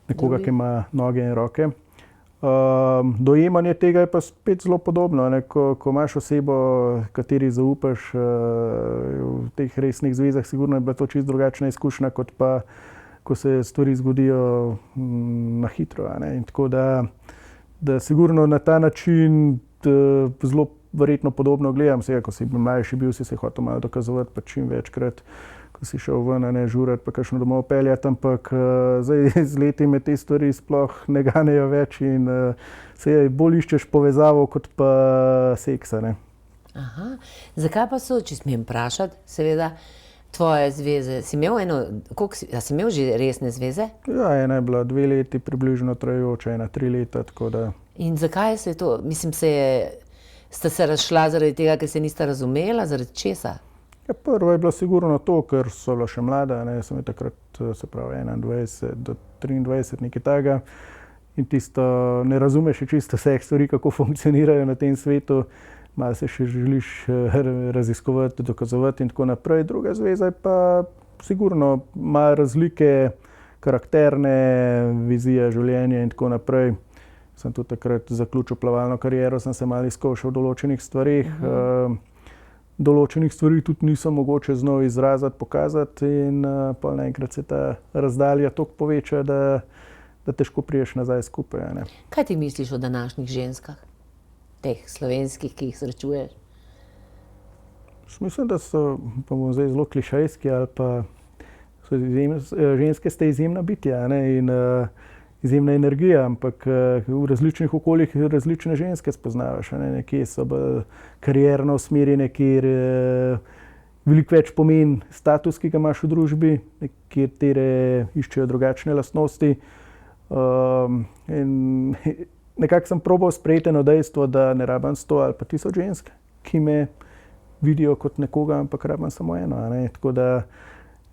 nekoga, ki ima noge in roke. Dojemanje tega je pa spet zelo podobno, ko imaš osebo, kateri zaupaš v teh resnih zvezah, sigurno je bila to čisto drugačna izkušnja, kot pa ko se stvari zgodijo na hitro. In tako da sigurno na ta način zelo verjetno podobno gledam. Ko si mlajši bil, si se hotel malo dokazovati, pa čim večkrat, ko si šel ven, žurati, pa kakšno domov peljati, ampak zdaj z leti me te stvari sploh ne ganejo več in se bolj iščeš povezavo kot pa seksa. Aha, zakaj pa so, če smem vprašati, seveda, tvoje zveze? Si imel že resne zveze? Ja, ena je bila 2 leti približno trajajoča, ena 3 leta, tako da... In zakaj se je to, sta se razšla zaradi tega, ker se nista razumela, zaradi česa? Ja, prvo je bilo sigurno to, ker so bila še mlada, sem je takrat, se pravi, 21 do 23, nekaj takega. In tisto, ne razumeš še čisto vseh stvari, kako funkcionirajo na tem svetu. Malo se še želiš raziskovati, dokazovati in tako naprej. Druga zveza je pa sigurno malo razlike, karakterne vizije življenja in tako naprej. Sem tudi takrat zaključil plavalno kariero, sem se malo izkušal v določenih stvarih. Določenih stvari tudi nisem mogoče znal izraziti, pokazati in pol naenkrat se ta razdalja toliko poveča, da težko priješ nazaj skupaj. Kaj ti misliš o današnjih ženskah, teh slovenskih, ki jih srečuješ? Mislim, da so, pa bom zdaj zelo klišejski, ali pa ženske ste izjemna bitja in izjemna energija, ampak v različnih okoljih različne ženske spoznavaš. Nekje so bolj karierno usmerjene, kjer veliko več pomeni status, ki ga imaš v družbi, nekatere iščejo drugačne lastnosti. In nekako sem probal sprejeti eno dejstvo, da ne rabim 100 ali pa 1000 žensk, ki me vidijo kot nekoga, ampak rabim samo eno. Tako da,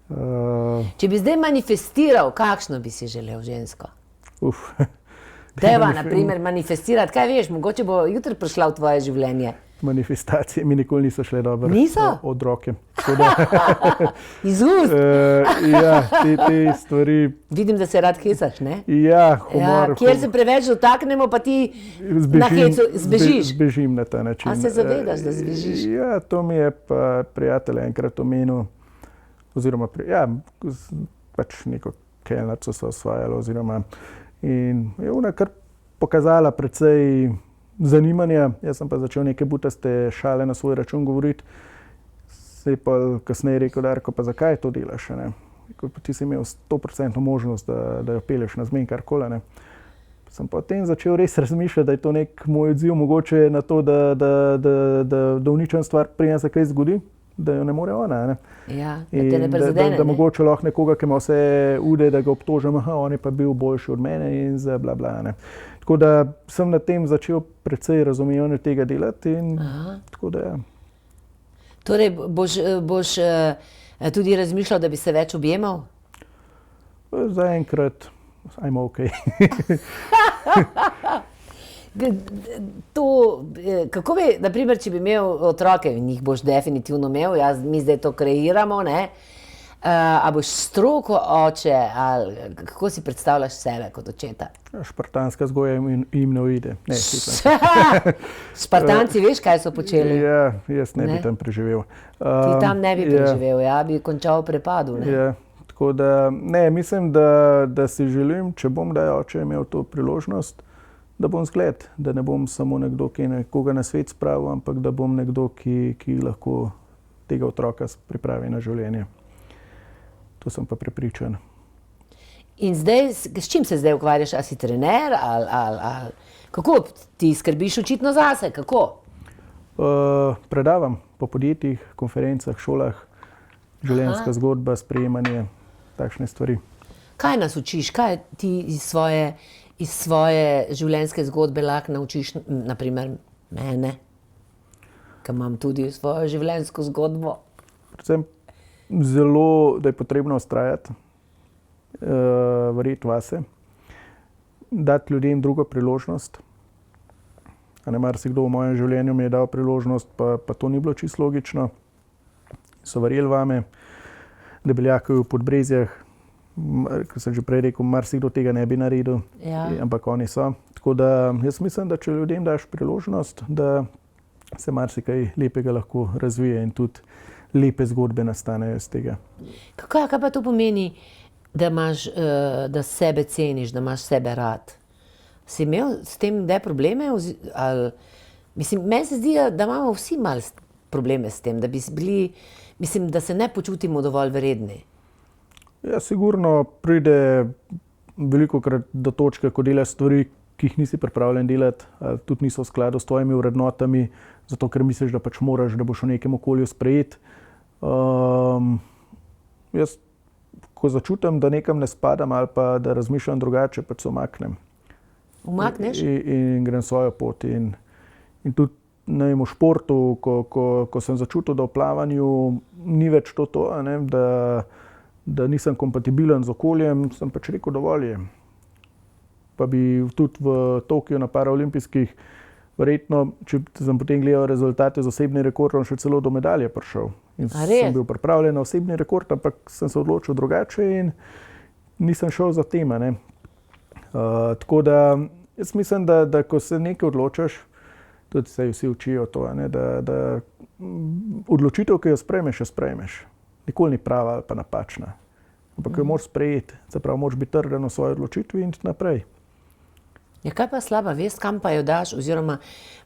Če bi zdaj manifestiral, kakšno bi si želel žensko? Deva, na primer, manifestirati. Kaj veš, mogoče bo jutri prišla v tvoje življenje. Manifestacije mi nikoli niso šle dobro. Niso? Od roke. Iz ust? Ja, te stvari... Vidim, da se rad hecaš, ne? Ja, humor. Kjer se preveč dotaknemo, pa ti na hecu zbežiš. Zbežim na ta način. A se zavedaš, da zbežiš? Ja, to mi je pa prijatelj enkrat omenil, oziroma, pač neko kelnarco so osvajali, oziroma in je ona kar pokazala precej zanimanja. Jaz sem pa začel neke butaste šale na svoj račun govoriti. Se je pa kasneje rekel, Darko, pa zakaj to delaš? Rekel, pa ti si imel 100% možnost, da jo pelješ na zmen karkoli. Sem potem začel res razmišljati, da je to nek moj odziv mogoče na to, da uničem stvar, preden se kaj zgodi. da jo ne more ona. Ne? Ja, da te ne In prizadene. da mogoče lahko nekoga, ki ima vse ude, da ga obtožim, on je pa bil boljši od mene in za bla bla. Ne. Tako da sem na tem začel precej razumevanje tega delati in tako da ja. Torej, boš tudi razmišljal, da bi se več objemal? Zaenkrat, ajmo ok. Kako bi, naprimer, če bi imel otroke, in jih boš definitivno imel, mi zdaj to kreiramo, ne? A boš stroko oče, ali kako si predstavljaš sebe kot očeta? Špartanska vzgoja jim ne uide. Ne, Špartanci, veš, kaj so počeli? Ja, jaz ne bi tam preživel. Ti tam ne bi preživel, bi končal v prepadu. Ne? Ja, tako da, ne, mislim, da si želim, če bom kdaj oče imel to priložnost, da bom zgled, da ne bom samo nekdo, ki nekoga na svet spravil, ampak da bom nekdo, ki lahko tega otroka pripravi na življenje. To sem pa prepričan. In zdaj, s čim se zdaj ukvarjaš? A si trener ali kako? Ti skrbiš očitno zase, kako? Predavam po podjetjih, konferencah, šolah, življenjska zgodba, sprejemanje, takšne stvari. Kaj nas učiš? Kaj ti iz svoje življenjske zgodbe lahko naučiš, naprimer mene, ki imam tudi svojo življenjsko zgodbo? Predvsem zelo, da je potrebno vztrajati, verjeti vase, dati ljudem drugo priložnost. Marsikdo v mojem življenju mi je dal priložnost, pa to ni bilo čisto logično. So verjeli vame, Debeljakovi v Podbrezjah, kot sem že prej rekel, marsikdo tega ne bi naredil, ampak oni so. Tako da jaz mislim, da če ljudem daš priložnost, da se marsikaj lepega lahko razvije in tudi lepe zgodbe nastanejo iz tega. Kaj pa to pomeni, da sebe ceniš, da imaš sebe rad? Si imel s tem kdaj probleme? Meni se zdi, da imamo vsi malo probleme s tem, da bi bili, da se ne počutimo dovolj vredni. Ja, sigurno pride velikokrat do točke, ko delaš stvari, ki jih nisi pripravljen delati, ali tudi niso v skladu s tvojimi vrednotami, zato ker misliš, da pač moraš, da boš v nekem okolju sprejet. Jaz, ko začutim, da nekam ne spadam ali pa da razmišljam drugače, pač se umaknem. Umakneš? In grem svojo pot. In tudi v športu, ko sem začutil, da v plavanju ni več to, da nisem kompatibilen z okoljem, sem pač rekel, dovolj je. Pa bi tudi v Tokiu na paraolimpijskih, verjetno, če sem potem gledal rezultate z osebnim rekordom, še celo do medalje prišel. In sem bil pripravljen na osebni rekord, ampak sem se odločil drugače in nisem šel za tem. Tako da jaz mislim, da ko se nekaj odločiš, tudi se vsi učijo to, da odločitev, ki jo sprejmeš, nikoli ni prava ali pa napačna. Ampak jo moraš sprejeti, se pravi, moraš biti trden v svoji odločitvi in naprej. Ja, kaj pa slaba vest, kam pa jo daš, oziroma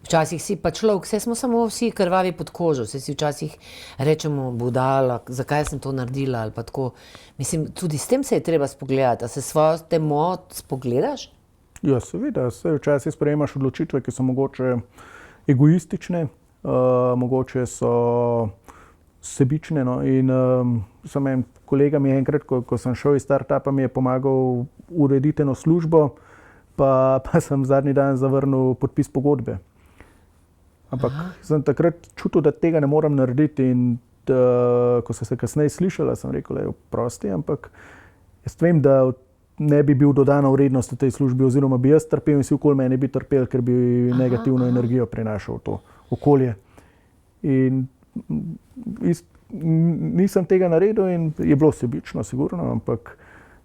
včasih si pa človek, vse smo samo vsi krvavi pod kožo, vse si včasih rečemo, budala, zakaj sem to naredila ali pa tako. Tudi s tem se je treba spogledati, a se svojo temo spogledaš? Ja, seveda, včasih sprejemaš odločitve, ki so mogoče egoistične, mogoče so sebične. In sem en kolega mi enkrat, ko sem šel iz startupa, mi je pomagal urediti eno službo, pa sem zadnji dan zavrnil podpis pogodbe. Ampak sem takrat čutil, da tega ne morem narediti in ko sem se kasneje slišala, sem rekel, oprosti, ampak jaz vem, da ne bi bil dodana vrednost v tej službi oziroma bi jaz trpel in vsi okoli mene bi trpel, ker bi negativno energijo prinašal v to okolje. In nisem tega naredil in je bilo sebično, sigurno, ampak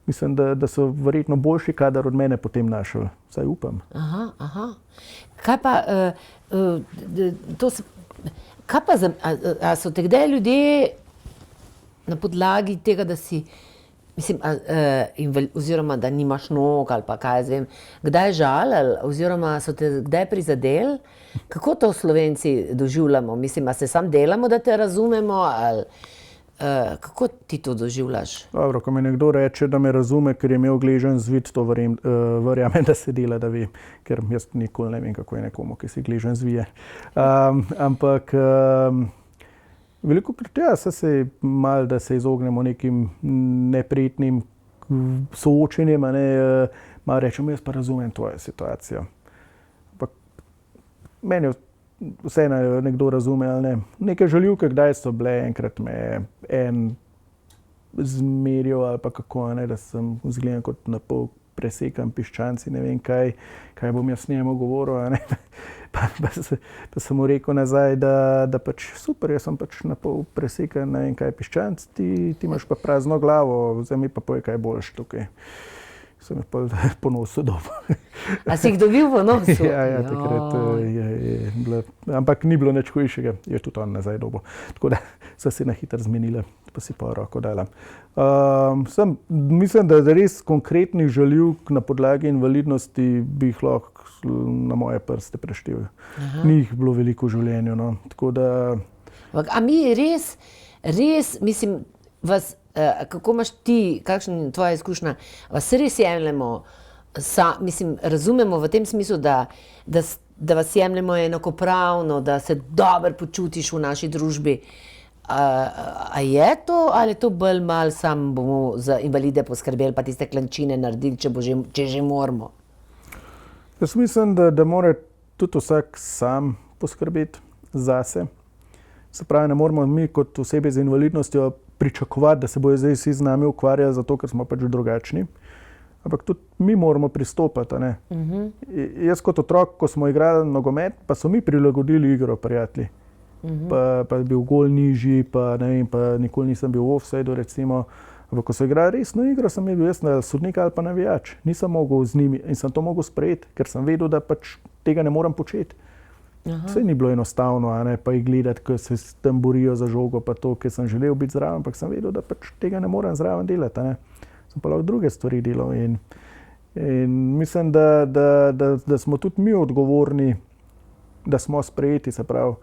mislim, da so verjetno boljši kadar od mene potem našli, vsaj upam. Kaj pa, a so te kdaj ljudje na podlagi tega, da si, oziroma da nimaš nog ali pa kaj vem, kdaj žalili oziroma so te kdaj prizadeli? Kako to Slovenci doživljamo? A se samo delamo, da te razumemo ali kako ti to doživljaš? Dobro, ko mi nekdo reče, da me razume, ker je imel gležen zvit, to verjamem, da se dela, da ve, ker jaz nikoli ne vem, kako je nekomu, ki si gležen zvije. Ampak Veliko krat se malo, da se izognemo nekim neprijetnim soočenjem, malo rečemo, jaz pa razumem tvojo situacijo. Ampak meni vseeno nekdo razume ali ne. Neke žaljivke, kdaj so bile, enkrat me en zmerjal ali pa kako, da sem izgledal kot na pol presekan piščanci, ne vem kaj bom jaz njemu govoril, pa sem mu rekel nazaj, da pač super, jaz sem pač na pol presekan, ne vem kaj piščanc, ti imaš pa prazno glavo, zdaj mi pa povej, kaj boljš tukaj. Sem jih po nosu dobil. A si jih dobil po nosu? Ja, takrat je bilo, ampak ni bilo nič hujšega, je tudi on nazaj dobil. Tako da so se na hitro zmenile, pa si pa roko dala. Mislim, da res konkretnih žaljivk na podlagi invalidnosti bi jih lahko na moje prste preštel. Ni jih bilo veliko v življenju. No. Tako da... A mi res, mislim, vas, kako imaš ti, kakšna je tvoja izkušnja, vas res jemljemo, mislim, razumemo v tem smislu, da vas jemljemo enakopravno, da se dobro počutiš v naši družbi. A je to, ali je to bolj malo sam bomo za invalide poskrbeli, pa tiste klančine naredili, če že moramo? Jaz mislim, da mora tudi vsak sam poskrbeti zase. Se pravi, ne moramo mi kot osebe z invalidnostjo pričakovati, da se bojo zdaj vsi z nami ukvarjali, zato ker smo pač drugačni. Ampak tudi mi moramo pristopati. Jaz kot otrok, ko smo igrali nogomet, pa so mi prilagodili igro prijatelji. Pa je bil gol nižji, pa nikoli nisem bil v offsideu, recimo. Ampak ko so igrali resno igro, sem bil jaz sodnik ali pa navijač. Nisem mogel z njimi in sem to mogel sprejeti, ker sem vedel, da pač tega ne morem početi. Vse ni bilo enostavno, pa jih gledati, ko se tam borijo za žogo, pa to, ker sem želel biti zraven, ampak sem vedel, da pač tega ne morem zraven delati. Sem pa lahko druge stvari delal in mislim, da smo tudi mi odgovorni, da smo sprejeti, se pravi.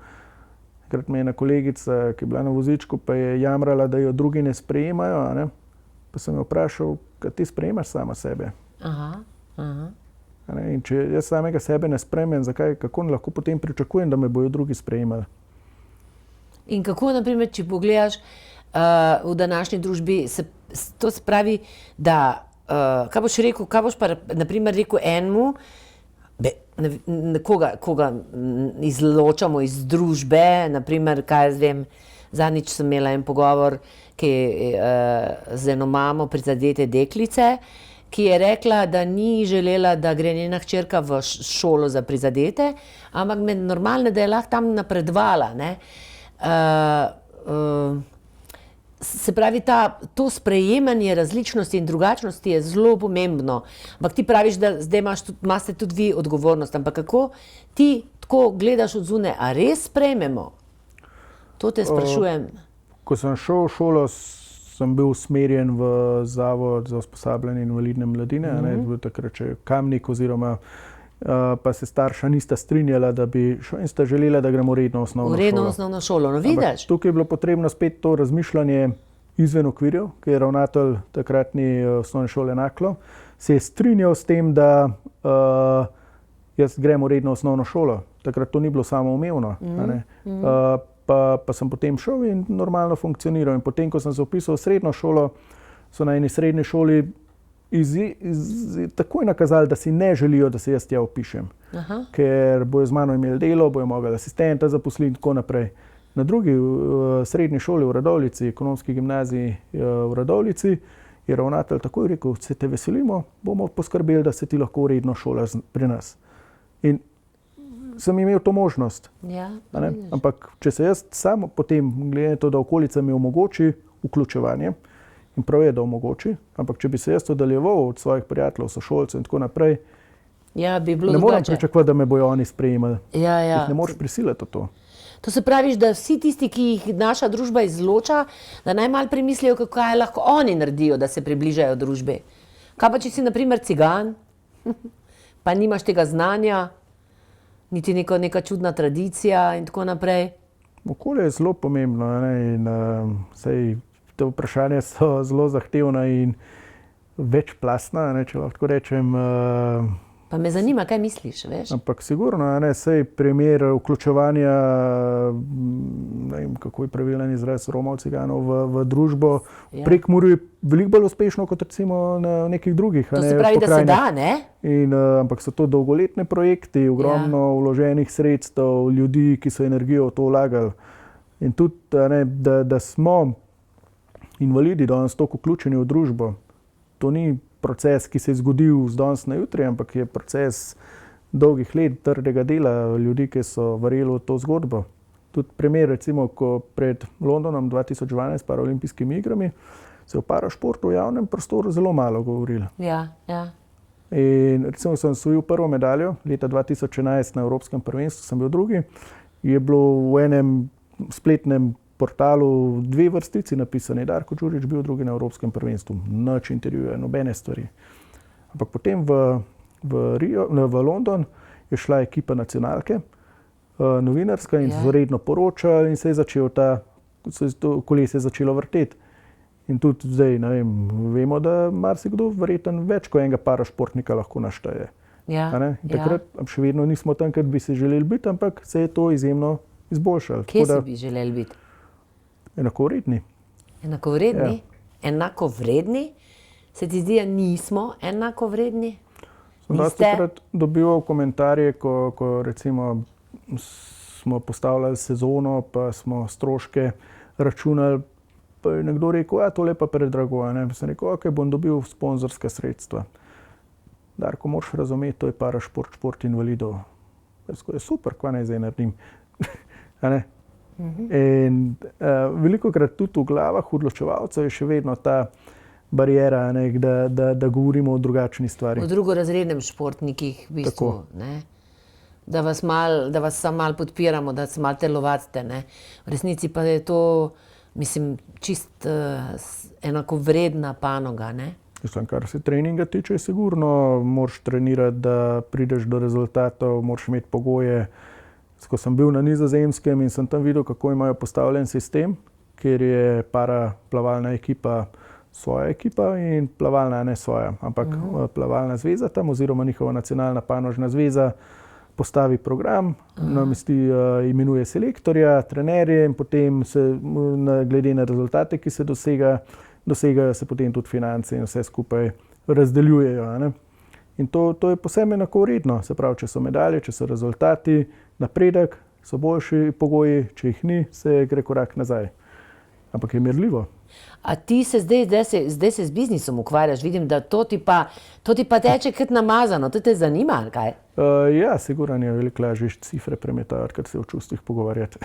Takrat me je ena kolegica, ki je bila na vozičku, pa je jamrala, da jo drugi ne sprejemajo, pa sem jo vprašal, kaj ti sprejemaš sama sebe? In če jaz samega sebe ne sprejmem, kako lahko potem pričakujem, da me bojo drugi sprejemali? In kako, naprimer, če pogledaš v današnji družbi, to se pravi, da, kaj boš pa, naprimer, rekel enemu, koga izločamo iz družbe, naprimer, kaj jaz vem, zadnjič sem imela en pogovor, ki z eno mamo prizadete deklice, ki je rekla, da ni želela, da gre njena hčerka v šolo za prizadete, ampak normalno, da je lahko tam napredovala. Se pravi, to sprejemanje različnosti in drugačnosti je zelo pomembno. Ampak ti praviš, da zdaj imate tudi vi odgovornost. Ampak kako ti tako gledaš od zunaj, a res sprejmemo? To te sprašujem. Ko sem šel v šolo, sem bil usmerjen v Zavod za usposabljanje invalidne mladine, takrat še Kamnik, oziroma pa se starša nista strinjala, da bi šel in sta želela, da gremo redno osnovno šolo. Redno osnovno šolo, no vidiš? Tukaj je bilo potrebno spet to razmišljanje izven okvirjev, ki je ravnatelj takratni osnovne šole Naklo, se je strinjal s tem, da jaz gremo redno osnovno šolo. Takrat to ni bilo samoumevno. Pa sem potem šel in normalno funkcioniral. In potem, ko sem se vpisal v srednjo šolo, so na eni srednji šoli takoj nakazali, da si ne želijo, da se jaz tja vpišem. Ker bojo z mano imeli delo, bojo mogli asistenta zaposliti in tako naprej. Na drugi srednji šoli v Radovljici, ekonomski gimnaziji v Radovljici, je ravnatelj takoj rekel, se te veselimo, bomo poskrbeli, da se ti lahko redno šolaš pri nas. In sem imel to možnost. Ampak če se jaz samo potem, glede na to, da okolica mi omogoči vključevanje, in prav je, da omogoči, ampak če bi se jaz odaljeval od svojih prijateljev, sošolcev in tako naprej, ne morem pričakovati, da me bojo oni sprejemali. Ne moreš prisiliti v to. To se pravi, da vsi tisti, ki jih naša družba izloča, da naj malo premislijo, kaj lahko oni naredijo, da se približajo družbi. Kaj pa, če si, na primer, cigan, pa nimaš tega znanja, niti neka čudna tradicija in tako naprej? Okolje je zelo pomembno, in te vprašanja so zelo zahtevna in večplastna, če lahko rečem. Pa me zanima, kaj misliš, veš? Ampak sigurno, sej primer vključevanja, ne vem, kako je pravilen izraz, Romov, Ciganov v družbo, prek Muri je veliko bolj uspešno kot recimo na nekih drugih. To se pravi, da se da, ne? Ampak so to dolgoletni projekti, ogromno vloženih sredstev, ljudi, ki so energijo v to vlagali. In tudi, da smo invalidi danes toliko vključeni v družbo, to ni proces, ki se je zgodil z danes na jutri, ampak je proces dolgih let trdega dela ljudi, ki so verjeli v to zgodbo. Tudi primer, recimo, ko pred Londonom 2012 paraolimpijskimi igrami se je o parašportu v javnem prostoru zelo malo govorilo. Ja. In recimo sem osvojil prvo medaljo leta 2011 na Evropskem prvenstvu, sem bil drugi. Je bilo v enem spletnem portalu 2 vrstici napisane, Darko Đurić bil drugi na Evropskem prvenstvu, nič intervjuja, nobene stvari. Ampak potem v London je šla ekipa nacionalke, novinarska, in so redno poročali in se je začel kolesje začelo vrteti. In tudi zdaj, ne vem, vemo, da marsikdo verjetno več kot enega parašportnika lahko našteje. Takrat še vedno nismo tam, kjer bi se želeli biti, ampak se je to izjemno izboljšalo. Kje se bi želeli biti? Enakovredni. Enakovredni? Ja. Enakovredni? Se ti zdi, da nismo enakovredni? Sem dostikrat dobival komentarje, ko recimo smo postavljali sezono, pa smo stroške računali, pa je nekdo rekel, tole pa predrago. Sem rekel, ok, bom dobil sponzorska sredstva. Darko, moraš razumeti, to je parašport, šport invalidov. Je super, kva naj zdaj naredim. In velikokrat tudi v glavah odločevalcev je še vedno ta bariera, da govorimo o drugačni stvari. O drugorazrednem športnikih v bistvu. Da vas samo malo podpiramo, da se malo telovadite. V resnici pa je to, mislim, čist enakovredna panoga. Mislim, kar se treninga tiče, sigurno moraš trenirati, da prideš do rezultatov, moraš imeti pogoje. Ko sem bil na Nizozemskem in sem tam videl, kako imajo postavljen sistem, kjer je paraplavalna ekipa svoja ekipa in plavalna ne svoja. Ampak plavalna zveza tam oziroma njihova nacionalna panožna zveza postavi program, imenuje selektorja, trenerje in potem se glede na rezultate, ki se dosegajo se potem tudi finance in vse skupaj razdeljujejo. In to je posebej enakovredno. Se pravi, če so medalje, če so rezultati, napredek, so boljši pogoji, če jih ni, se gre korak nazaj. Ampak je merljivo. A ti se zdaj se z biznisom ukvarjaš, vidim, da to ti pa teče kot namazano, to te zanima, ali kaj? Ja, sigurno je veliko lažje cifre premetavati, kot se v čustvih pogovarjati.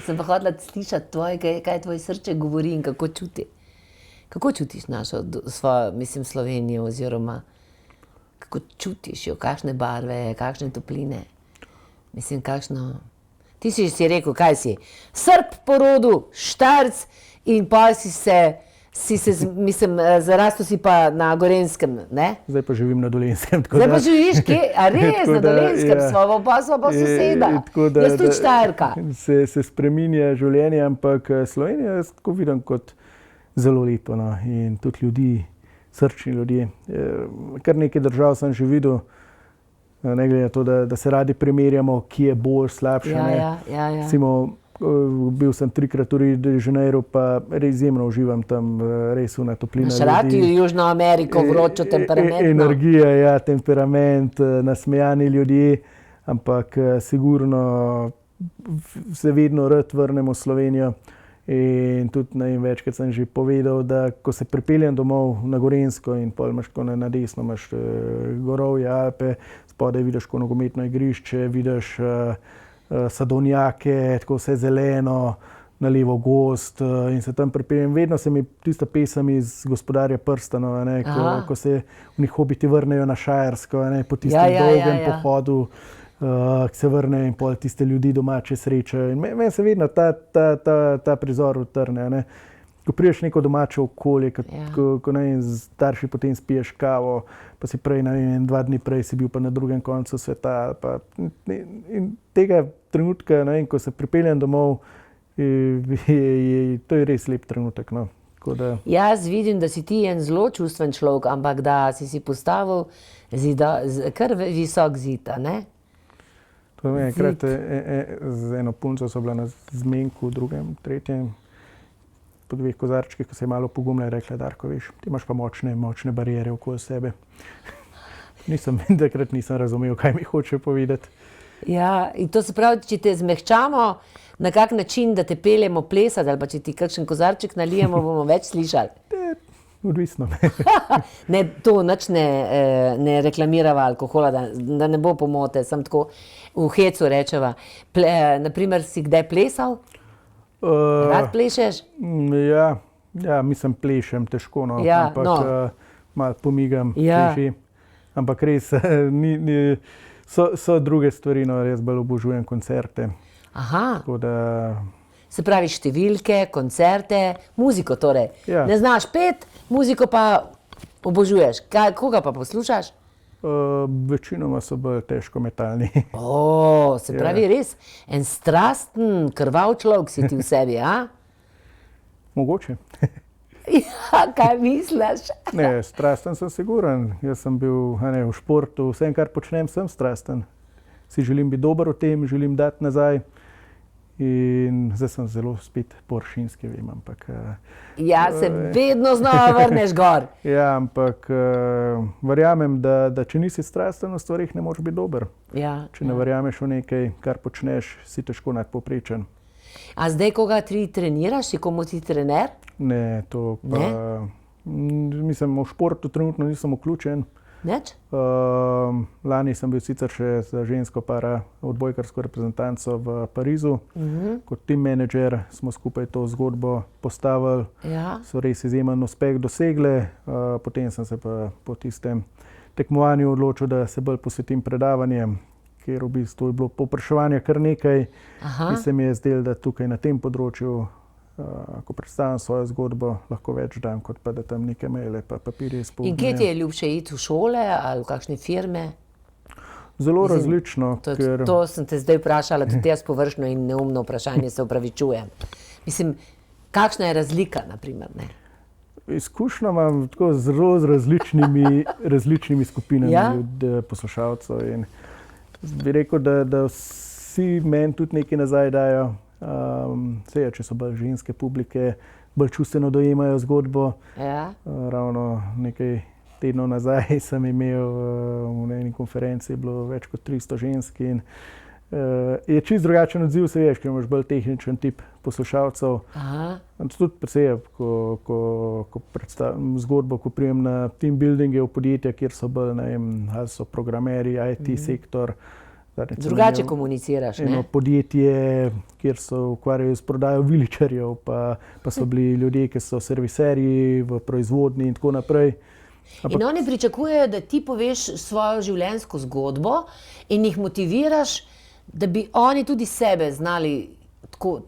Sem pa hotela slišati tvoje, kaj tvoj srce govori in kako čuti. Kako čutiš svojo Slovenijo oziroma kako čutiš jo, kakšne barve, kakšne topline? Ti si rekel, kaj si? Srb po rodu, Štajerc in pa zarastel si pa na Gorenjskem, ne? Zdaj pa živim na Dolenjskem. Zdaj pa živiš kje? A res, na Dolenjskem? Sva pa soseda. Jaz tudi Štajerka. Se spreminja življenje, ampak Slovenija jaz tako vidim kot zelo lepo. In tudi ljudi, srčni ljudje. Kar nekaj držav sem že videl, ne glede na to, da se radi primerjamo, ki je bolj, slabše. Ja. Bil sem 3-krat v Rio de Janeiro, pa res izjemno uživam tam, res una toplina ljudi. Imaš rad Južno Ameriko, vročo, temperamentno? Energija, ja, temperament, nasmejani ljudje, ampak sigurno se vedno rad vrnem v Slovenijo. In tudi večkrat sem že povedal, da ko se pripeljem domov na Gorenjsko in pol imaš na desno imaš gorovje, Alpe, spodaj vidiš nogometno igrišče, vidiš sadovnjake, tako vse zeleno, na levo gozd in se tam pripeljem. Vedno se mi tista pesem iz Gospodarja prstanov, ko se v njih hobiti vrnejo na Štajersko, po tistem dolgem pohodu, ki se vrne in pol tiste ljudi domače srečajo. In meni se vedno ta prizor utrne. Ko priješ neko domače okolje, ko starši potem spiješ kavo, pa si prej, 2 dni prej si bil pa na drugem koncu sveta. In tega trenutka, ko se pripeljem domov, to je res lep trenutek. Jaz vidim, da si ti en zelo čustven človek, ampak da si postavil kar visok zid, a ne? To je enkrat z eno punco so bila na zmenku, drugem, tretjem, po 2 kozarčkih, ko se je malo pogumila in rekla: Darko, veš, ti imaš pa močne bariere okoli sebe. Takrat nisem razumel, kaj mi hoče povedati. Ja, in to se pravi, če te zmehčamo na kak način, da te peljemo plesati, ali pa če ti kakšen kozarček nalijemo, bomo več slišali. Odvisno. Ne, to nič ne reklamirava alkohola, da ne bo pomote, sem tako v hecu rečeva. Naprimer, si kdaj plesal? Rad plešeš? Ja, mislim, plešem težko, Ja, ampak malo pomigam, Ja. pleši. Ampak res, so druge stvari, jaz bolj obožujem koncerte. Aha, Tako da, se pravi številke, koncerte, muziko torej. Ja. Ne znaš pet, muziko pa obožuješ. Koga pa poslušaš? večinoma so bolj težko metalni. Se pravi res, en strasten, krvav človek si ti v sebi, a? Mogoče. Ja, kaj misliš? Ne, strasten sem siguren. Jaz sem bil v športu, vsem, kar počnem, sem strasten. Si želim biti dober v tem, želim dati nazaj. In zdaj sem zelo spet površinski, vem, ampak... Ja, se vedno znova vrneš gor. Ja, ampak verjamem, da če nisi strasten v stvarih, ne moreš biti dober. Ja, Če ne verjameš v nekaj, kar počneš, si težko nadpovprečen. A zdaj koga ti treniraš, si komu ti trener? Ne, to pa... Mislim, v športu trenutno nisem vključen. Nič? Lani sem bil sicer še za žensko para odbojkarsko reprezentanco v Parizu. Kot team manager smo skupaj to zgodbo postavili. Ja. So res izjemen uspeh dosegle. Potem sem se pa po tistem tekmovanju odločil, da se bolj posvetim predavanjem, ker v bistvu je bilo povpraševanja kar nekaj. Aha. In se mi je zdelo, da tukaj na tem področju, ko predstavljam svojo zgodbo, lahko več dam, kot pa da tam neke maile pa papirje izpolnjujem. In kje ti je ljubše iti v šole ali v kakšne firme? Zelo različno, ker... To sem te zdaj vprašala, tudi jaz površno in neumno vprašanje, se opravičujem. Mislim, kakšna je razlika, naprimer, ne? Izkušnjo imam tako zelo z različnimi skupinami poslušalcev in bi rekel, da vsi meni tudi nekaj nazaj dajo. Če so bolj ženske publike, bolj čustveno dojemajo zgodbo. Ja. Ravno nekaj tednov nazaj sem imel na eni konferenci, bilo več kot 300 žensk in je čisto drugačen odziv, se veš, ker imaš bolj tehničen tip poslušalcev. Tudi precej, ko predstavim zgodbo, ko prijem na team buildinge v podjetja, kjer so bolj, ne vem, ali so programerji, IT sektor. Drugače komuniciraš, ne? Eno podjetje, kjer se ukvarjajo s prodajo viličarjev, pa so bili ljudje, ki so serviserji v proizvodnji in tako naprej. In oni pričakujejo, da ti poveš svojo življenjsko zgodbo in jih motiviraš, da bi oni tudi sebe znali tako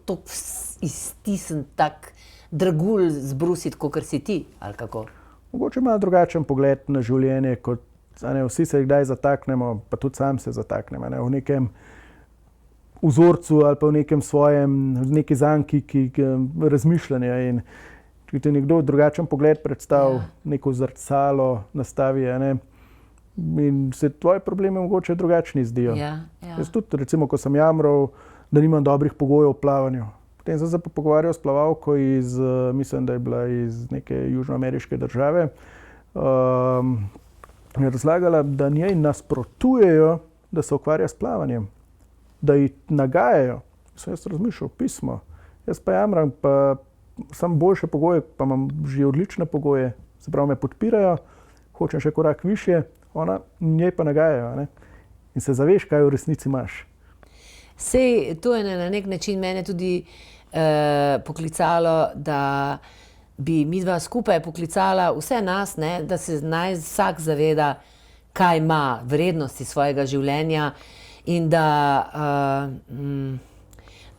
iztisniti, tak dragulj zbrusiti, kakor si ti, ali kako? Mogoče malo drugačen pogled na življenje, kot vsi se kdaj zataknemo, pa tudi sam se zataknem, v nekem vzorcu ali pa v nekem svojem, v neki zanki razmišljanja. In če ti nekdo drugačen pogled predstavi, neko zrcalo nastavi, in se tvoji problemi mogoče drugačni zdijo. Jaz tudi, recimo, ko sem jamral, da nimam dobrih pogojev v plavanju. Potem sem se pa pogovarjal s plavalko mislim, da je bila iz neke južnoameriške države, je razlagala, da njej nasprotujejo, da se ukvarja s plavanjem, da ji nagajajo. Sem jaz razmišljal, pismo. Jaz pa jamram, pa sam boljše pogoje, pa imam že odlične pogoje, se pravi, me podpirajo, hočem še korak višje, njej pa nagajajo. In se zaveš, kaj v resnici imaš. Sej, to je na nek način mene tudi poklicalo, da bi midva skupaj poklicala vse nas, da se naj vsak zaveda, kaj ima vrednosti svojega življenja in da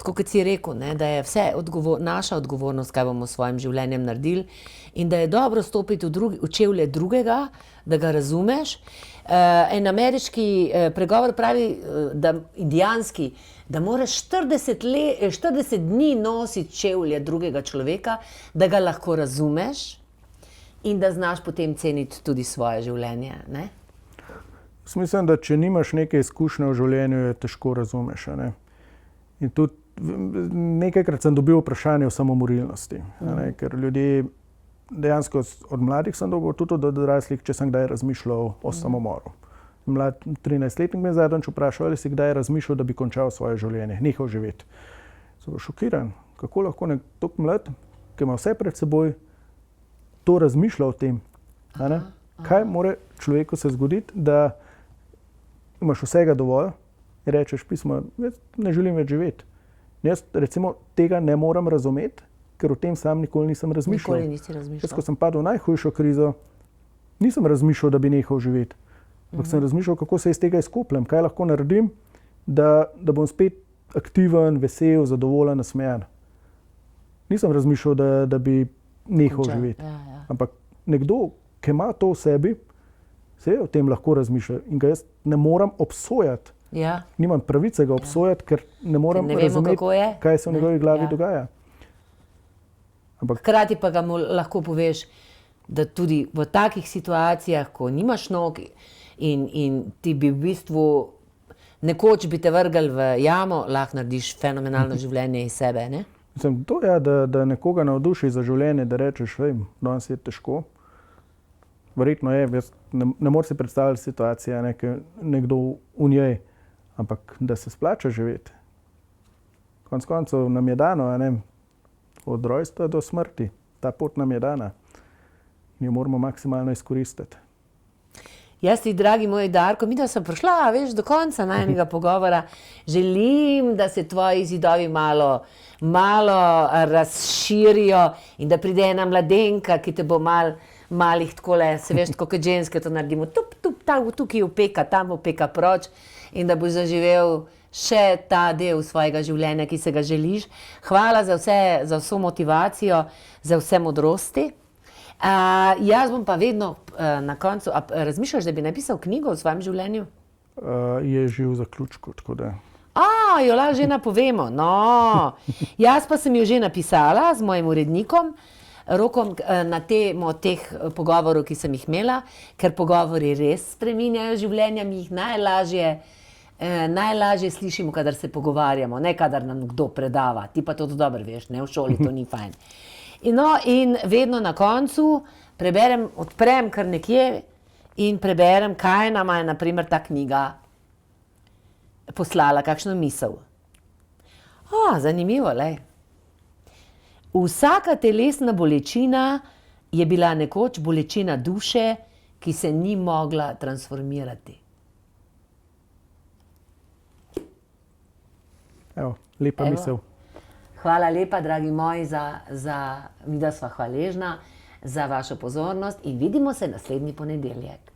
tako kot si rekel, ne, da je vse naša odgovornost, kaj bomo s svojim življenjem naredili in da je dobro stopiti v čevlje drugega, da ga razumeš. En ameriški pregovor pravi, indijanski, da moraš 40 dni nositi čevlje drugega človeka, da ga lahko razumeš in da znaš potem ceniti tudi svoje življenje. Ne? Mislim, da če nimaš neke izkušnje v življenju, je težko razumeš. A ne? In tudi nekajkrat sem dobil vprašanje o samomorilnosti, ker ljudje dejansko od mladih sem dobil, tudi od odraslih, če sem kdaj razmišljal o samomoru. Mlad 13-letnik me je zadnjič vprašal, ali si kdaj razmišljal, da bi končal svoje življenje, nehal živeti. Sem bil šokiran, kako lahko nekdo mlad, ki ima vse pred seboj, to razmišlja o tem. Kaj mora človeku se zgoditi, da imaš vsega dovolj in rečeš pismo, jaz ne želim več živeti. Jaz recimo tega ne morem razumeti, ker o tem sam nikoli nisem razmišljal. Nikoli nisi razmišljal. Jaz, ko sem padel v najhujšo krizo, nisem razmišljal, da bi nehal živeti. Ampak sem razmišljal, kako se iz tega izkopljem, kaj lahko naredim, da bom spet aktiven, vesel, zadovoljen, nasmejan. Nisem razmišljal, da bi nehal živeti. Ja. Ampak nekdo, ki ima to v sebi, se o tem lahko razmišlja in ga jaz ne morem obsojati. Ja. Nimam pravice ga obsojati, ker ne morem razumeti, kaj se v njegovi glavi dogaja. Ampak hkrati pa ga lahko poveš, da tudi v takih situacijah, ko nimaš nog in ti bi v bistvu nekoč bi te vrgli v jamo, lahko narediš fenomenalno življenje iz sebe. Ne? Mislim, to je, da nekoga navduši za življenje, da rečeš, danes je težko. Verjetno je, jaz ne morem si predstavljati situacije, nekdo v njej, ampak da se splača živeti. Konec koncev nam je dano, od rojstva do smrti. Ta pot nam je dana. Jo moramo maksimalno izkoristiti. Jaz ti, dragi moj Darko, mi da sem prišla, do konca najnega pogovora. Želim, da se tvoji zidovi malo razširijo in da pride ena mladenka, ki te bo malih takole, se veš, tako kot ženske to naredimo, tukaj opeka, tam opeka proč in da boš zaživel še ta del svojega življenja, ki se ga želiš. Hvala za vso motivacijo, za vse modrosti. Jaz bom pa vedno na koncu, razmišljaš, da bi napisal knjigo o svojem življenju? Je že v zaključku, tako da. Jo lahko že napovemo. No, jaz pa sem jo že napisala z mojim urednikom, Rokom, na temo teh pogovorov, ki sem jih imela, ker pogovori res spreminjajo življenja, mi jih najlažje slišimo, kadar se pogovarjamo, ne kadar nam kdo predava. Ti pa to dobro veš, ne, v šoli to ni fajn. In vedno na koncu preberem, odprem kar nekje in preberem, kaj nama je na primer ta knjiga poslala, kakšno misel. Zanimivo, lej. Vsaka telesna bolečina je bila nekoč bolečina duše, ki se ni mogla transformirati. Lepa misel. Hvala lepa, dragi moji, midva sva hvaležna za vašo pozornost in vidimo se naslednji ponedeljek.